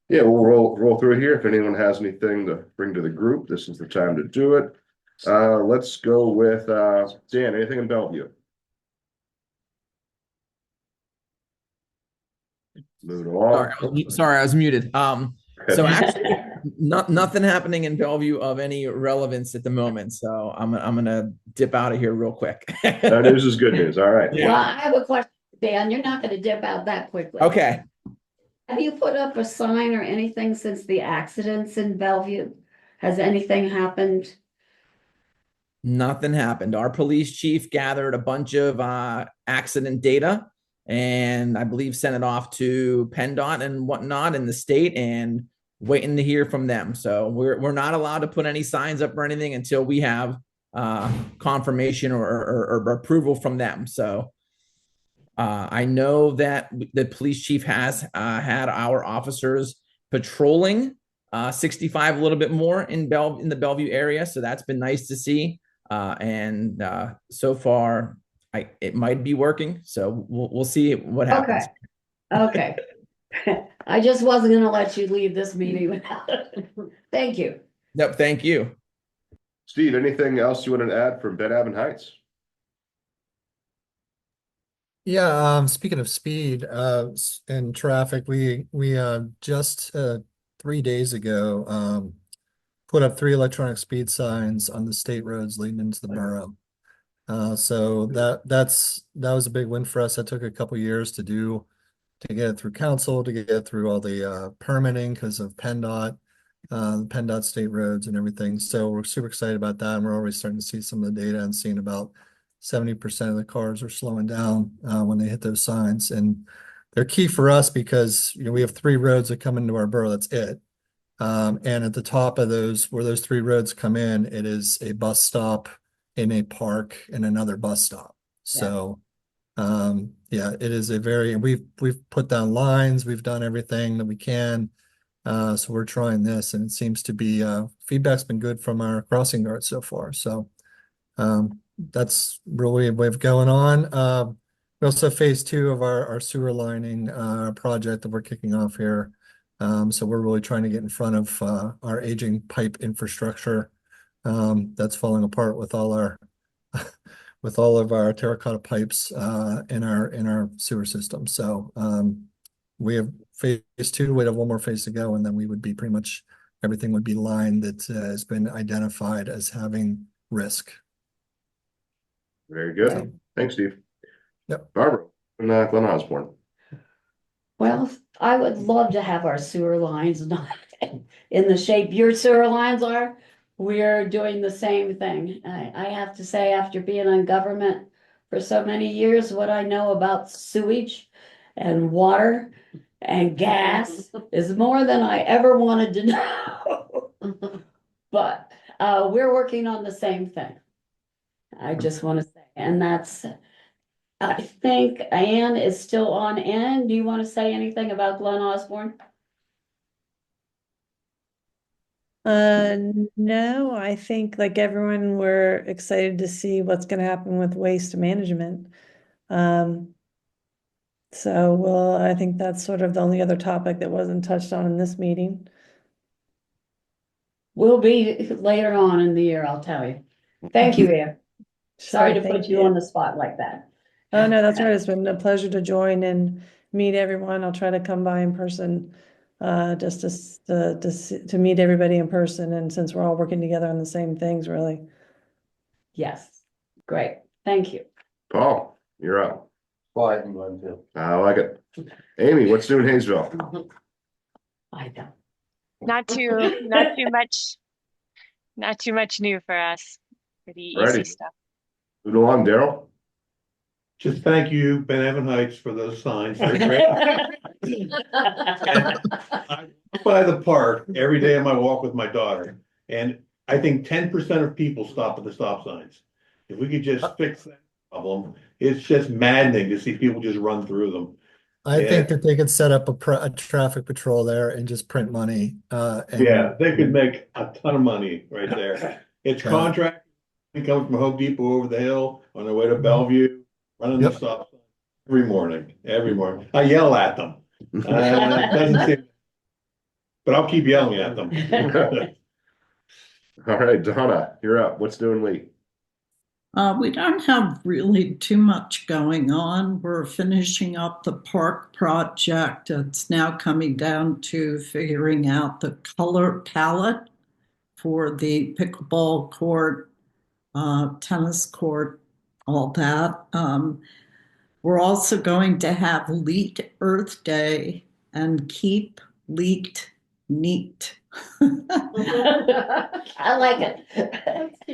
Yeah, we'll roll through it here. If anyone has anything to bring to the group, this is the time to do it. Let's go with Dan, anything in Bellevue? Moving along. Sorry, I was muted. So Okay. actually, nothing happening in Bellevue of any relevance at the moment. So I'm gonna dip out of here real quick. That news is good news. All right. Well, I have a question, Dan. You're not gonna dip out that quickly. Okay. Have you put up a sign or anything since the accidents in Bellevue? Has anything happened? Nothing happened. Our police chief gathered a bunch of accident data and I believe sent it off to PennDOT and whatnot in the state and waiting to hear from them. So we're not allowed to put any signs up or anything until we have confirmation or approval from them. So I know that the police chief has had our officers patrolling 65 a little bit more in the Bellevue area. So that's been nice to see. And so far, it might be working. So we'll see what happens. Okay. I just wasn't gonna let you leave this meeting without it. Thank you. Yep. Thank you. Steve, anything else you want to add from Ben Avon Heights? Yeah, speaking of speed, and traffic, we just 3 days ago, put up 3 electronic speed signs on the state roads leading into the borough. So that was a big win for us. That took a couple years to get it through council, to get it through all the permitting because of PennDOT state roads and everything. So we're super excited about that. And we're already starting to see some of the data and seeing about 70% of the cars are slowing down when they hit those signs. And they're key for us because we have 3 roads that come into our borough. That's it. And at the top of those, where those 3 roads come in, it is a bus stop in a park and another bus stop. So yeah, it is we've put down lines, we've done everything that we can. So we're trying this and it seems to be feedback's been good from our crossing guards so far. So that's really a way of going on. We also have phase 2 of our sewer lining project that we're kicking off here. So we're really trying to get in front of our aging pipe infrastructure that's falling apart with all of our terracotta pipes in our sewer system. So we have phase 2, we have 1 more phase to go, and then we would be pretty much everything would be lined that has been identified as having risk. Very good. Thanks, Steve. Yep. Barbara, and Glen Osborne. Well, I would love to have our sewer lines not in the shape your sewer lines are. We're doing the same thing. I have to say, after being on government for so many years, what I know about sewage and water and gas is more than I ever wanted to know. But we're working on the same thing. I just want to say, and that's I think Anne is still on. Anne, do you want to say anything about Glen Osborne? No, I think like everyone, we're excited to see what's gonna happen with waste management. So, well, I think that's sort of the only other topic that wasn't touched on in this meeting. Will be later on in the year, I'll tell you. Thank you, Anne. Sorry to Thank put you on the spot like that. Oh, no, that's right. It's been a pleasure to join and meet everyone. I'll try to come by in person, just to meet everybody in person. And since we're all working together on the same things, really. Yes, great. Thank you. Paul, you're up. Quiet and run too. I like it. Amy, what's new in Hayesville? I don't. Not too much new for us. Pretty easy Ready. stuff. Move along, Daryl. Just thank you, Ben Evan Heights, for those signs. They're great. I walk by the park every day on my walk with my daughter, and I think 10% of people stop at the stop signs. If we could just fix that problem, it's just maddening to see people just run through them. I Yeah. think that they could set up a traffic patrol there and just print money. And Yeah, they could make a ton of money right there. It's Yeah. contract, coming from Home Depot over the hill on their way to Bellevue, running the Yep. stop sign every morning. I yell at them. Doesn't seem, but I'll keep yelling at them. All right, Donna, you're up. What's new in Lee? We don't have really too much going on. We're finishing up the park project. It's now coming down to figuring out the color palette for the pickleball court, tennis court, all that. We're also going to have Leet Earth Day and keep leaked neat. I like it.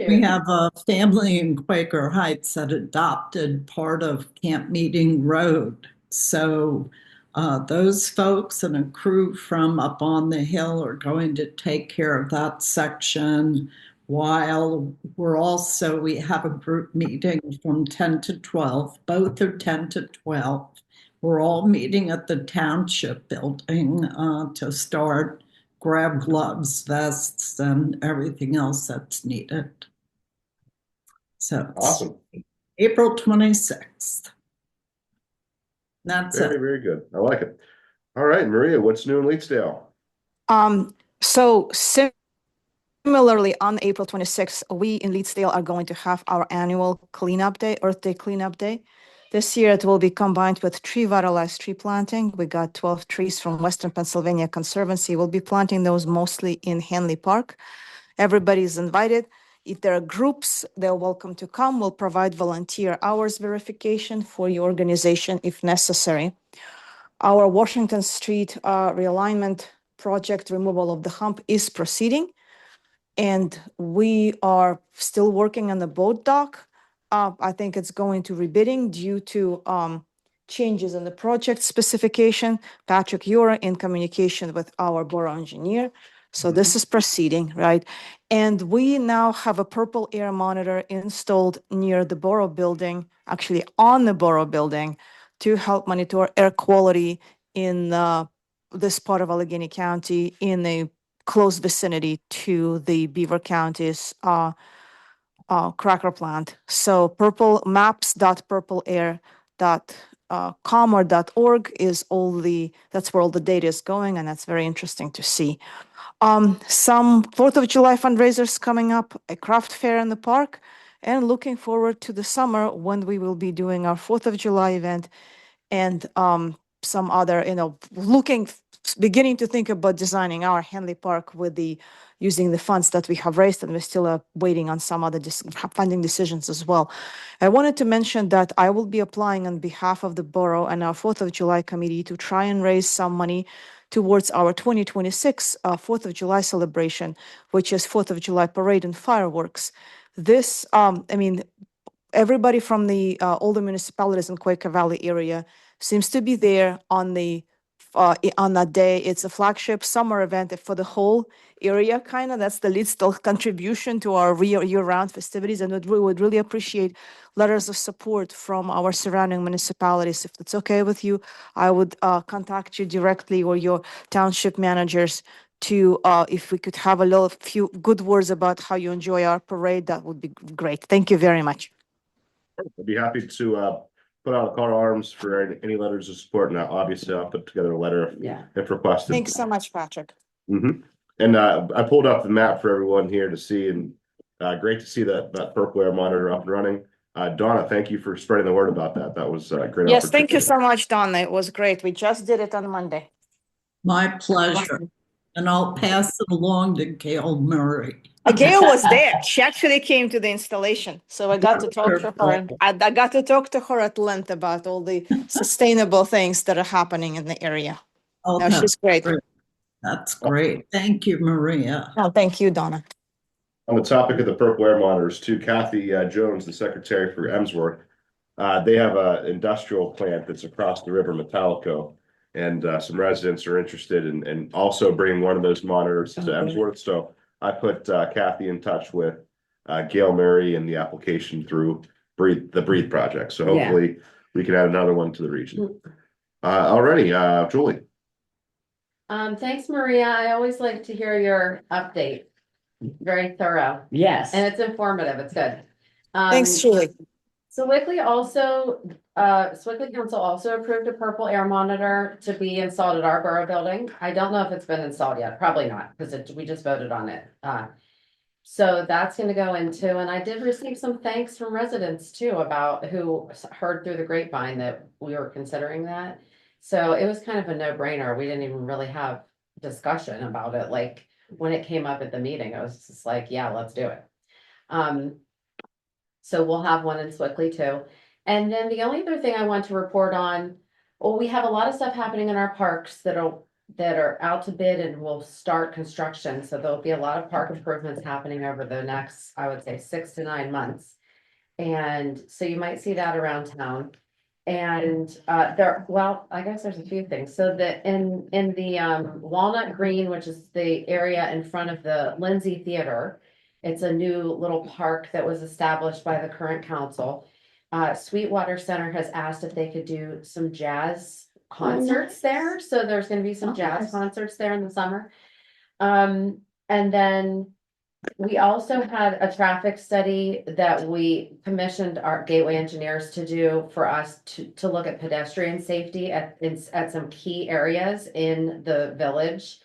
We have a family in Quaker Heights that adopted part of Camp Meeting Road. So those folks and a crew from up on the hill are going to take care of that section while we have a group meeting from 10 to 12. Both are 10 to 12. We're all meeting at the township building to start, grab gloves, vests, and everything else that's needed. So it's Awesome. April 26th. That's Very, it. very good. I like it. All right, Maria, what's new in Leetsdale? So similarly, on April 26th, we in Leedsdale are going to have our annual cleanup day, Earth Day cleanup day. This year it will be combined with tree vitalized tree planting. We got 12 trees from Western Pennsylvania Conservancy. We'll be planting those mostly in Henley Park. Everybody is invited. If there are groups, they're welcome to come. We'll provide volunteer hours verification for your organization if necessary. Our Washington Street realignment project, removal of the hump, is proceeding. And we are still working on the boat dock. I think it's going to rebidding due to changes in the project specification. Patrick, you're in communication with our borough engineer. So this is proceeding, right? And we now have a purple air monitor installed near the borough building, actually on the borough building, to help monitor air quality in this part of Allegheny County in a close vicinity to the Beaver County's cracker plant. So maps.purpleair.com or .org is that's where all the data is going, and that's very interesting to see. Some 4th of July fundraisers coming up, a craft fair in the park, and looking forward to the summer when we will be doing our 4th of July event and some other, beginning to think about designing our Henley Park with using the funds that we have raised, and we're still waiting on some other funding decisions as well. I wanted to mention that I will be applying on behalf of the borough and our 4th of July committee to try and raise some money towards our 2026 4th of July celebration, which is 4th of July parade and fireworks. This, everybody from all the municipalities in Quaker Valley area seems to be there on the on that day. It's a flagship summer event for the whole area, kind of. That's the least contribution to our year-round festivities, and we would really appreciate letters of support from our surrounding municipalities. If it's okay with you, I would contact you directly or your township managers to if we could have a few good words about how you enjoy our parade. That would be great. Thank you very much. I'd be happy to put out a call to arms for any letters of support. Now, obviously, I'll put together a letter if requested. Thanks so much, Patrick. And I pulled up the map for everyone here to see, and great to see that purple air monitor up and running. Donna, thank you for spreading the word about that. That was a great. Yes, thank you so much, Donna. It was great. We just did it on Monday. My pleasure. And I'll pass it along to Gail Murray. Gail was there. She actually came to the installation. So I got to talk to her. And I got to talk to her at length about all the sustainable things that are happening in the area. Oh, No, she's great. That's great. Thank you, Maria. Oh, thank you, Donna. On the topic of the purple air monitors, too, Kathy Jones, the secretary for Emsworth, they have an industrial plant that's across the river, Metallico, and some residents are interested in also bringing one of those monitors to Emsworth. So I put Kathy in touch with Gail Murray and the application through the Breathe project. So hopefully we can add another one to the region. Already, Julie. Thanks, Maria. I always like to hear your update. Very thorough. Yes. And it's informative. It's good. Thanks, Julie. So Wickley also, Wickley Council also approved a purple air monitor to be installed at our borough building. I don't know if it's been installed yet. Probably not, because we just voted on it. So that's gonna go into, and I did receive some thanks from residents too about who heard through the grapevine that we were considering that. So it was kind of a no-brainer. We didn't even really have discussion about it. Like when it came up at the meeting, I was just like, yeah, let's do it. So we'll have one in Swickley too. And then the only other thing I want to report on, well, we have a lot of stuff happening in our parks that are out to bid and will start construction. So there'll be a lot of park improvements happening over the next, I would say, 6 to 9 months. And so you might see that around town. And well, I guess there's a few things. So that in the Walnut Green, which is the area in front of the Lindsay Theater, it's a new little park that was established by the current council. Sweetwater Center has asked if they could do some jazz concerts there. So there's going to be some jazz concerts there in the summer. And then we also had a traffic study that we commissioned our gateway engineers to do for us to look at pedestrian safety at some key areas in the village.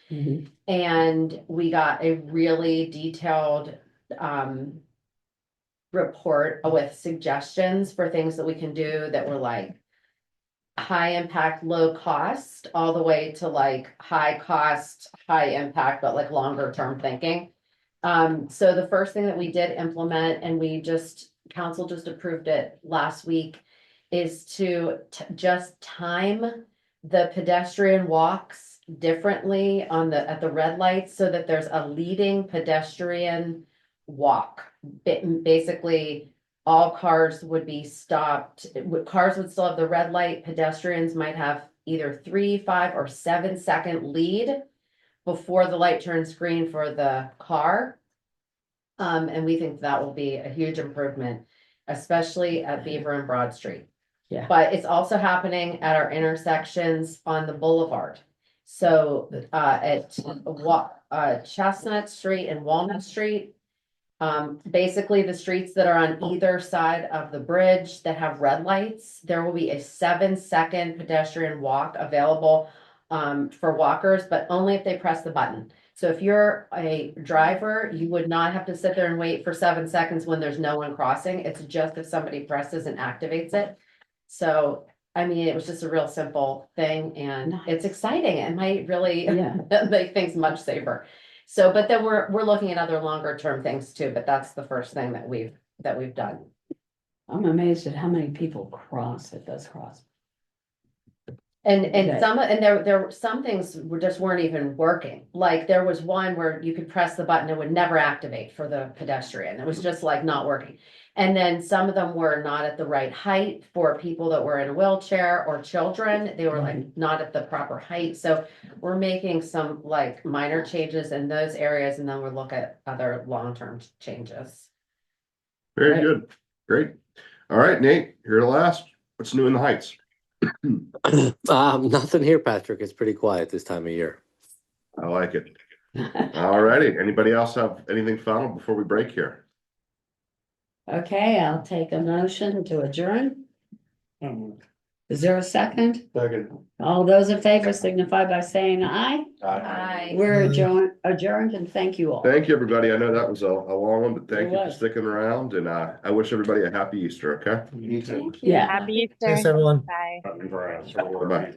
And we got a really detailed report with suggestions for things that we can do that were like high impact, low cost, all the way to like high cost, high impact, but like longer term thinking. So the first thing that we did implement, and council just approved it last week, is to just time the pedestrian walks differently at the red lights so that there's a leading pedestrian walk. Basically, all cars would be stopped. Cars would still have the red light. Pedestrians might have either 3, 5, or 7 second lead before the light turns green for the car. And we think that will be a huge improvement, especially at Beaver and Broad Street. Yeah. But it's also happening at our intersections on the boulevard. So at Chestnut Street and Walnut Street, basically the streets that are on either side of the bridge that have red lights, there will be a 7-second pedestrian walk available for walkers, but only if they press the button. So if you're a driver, you would not have to sit there and wait for 7 seconds when there's no one crossing. It's just if somebody presses and activates it. So, I mean, it was just a real simple thing, and it's exciting. It might really make things much safer. So, but then we're looking at other longer term things too, but that's the first thing that we've done. I'm amazed at how many people cross at this cross. And there were some things just weren't even working. Like there was one where you could press the button, it would never activate for the pedestrian. It was just like not working. And then some of them were not at the right height for people that were in a wheelchair or children. They were like not at the proper height. So we're making some like minor changes in those areas and then we'll look at other long-term changes. Very good. Great. All right, Nate, here to last. What's new in the Heights? Nothing here, Patrick. It's pretty quiet this time of year. I like it. All righty. Anybody else have anything final before we break here? Okay, I'll take a motion to adjourn. Is there a second? Second. All those in favor signify by saying aye. Aye. We're adjourned and thank you all. Thank you, everybody. I know that was a long one, but thank It you for was. sticking around, and I wish everybody a happy Easter, okay? Yeah. Happy Easter. Thanks, everyone. Bye. Bye-bye.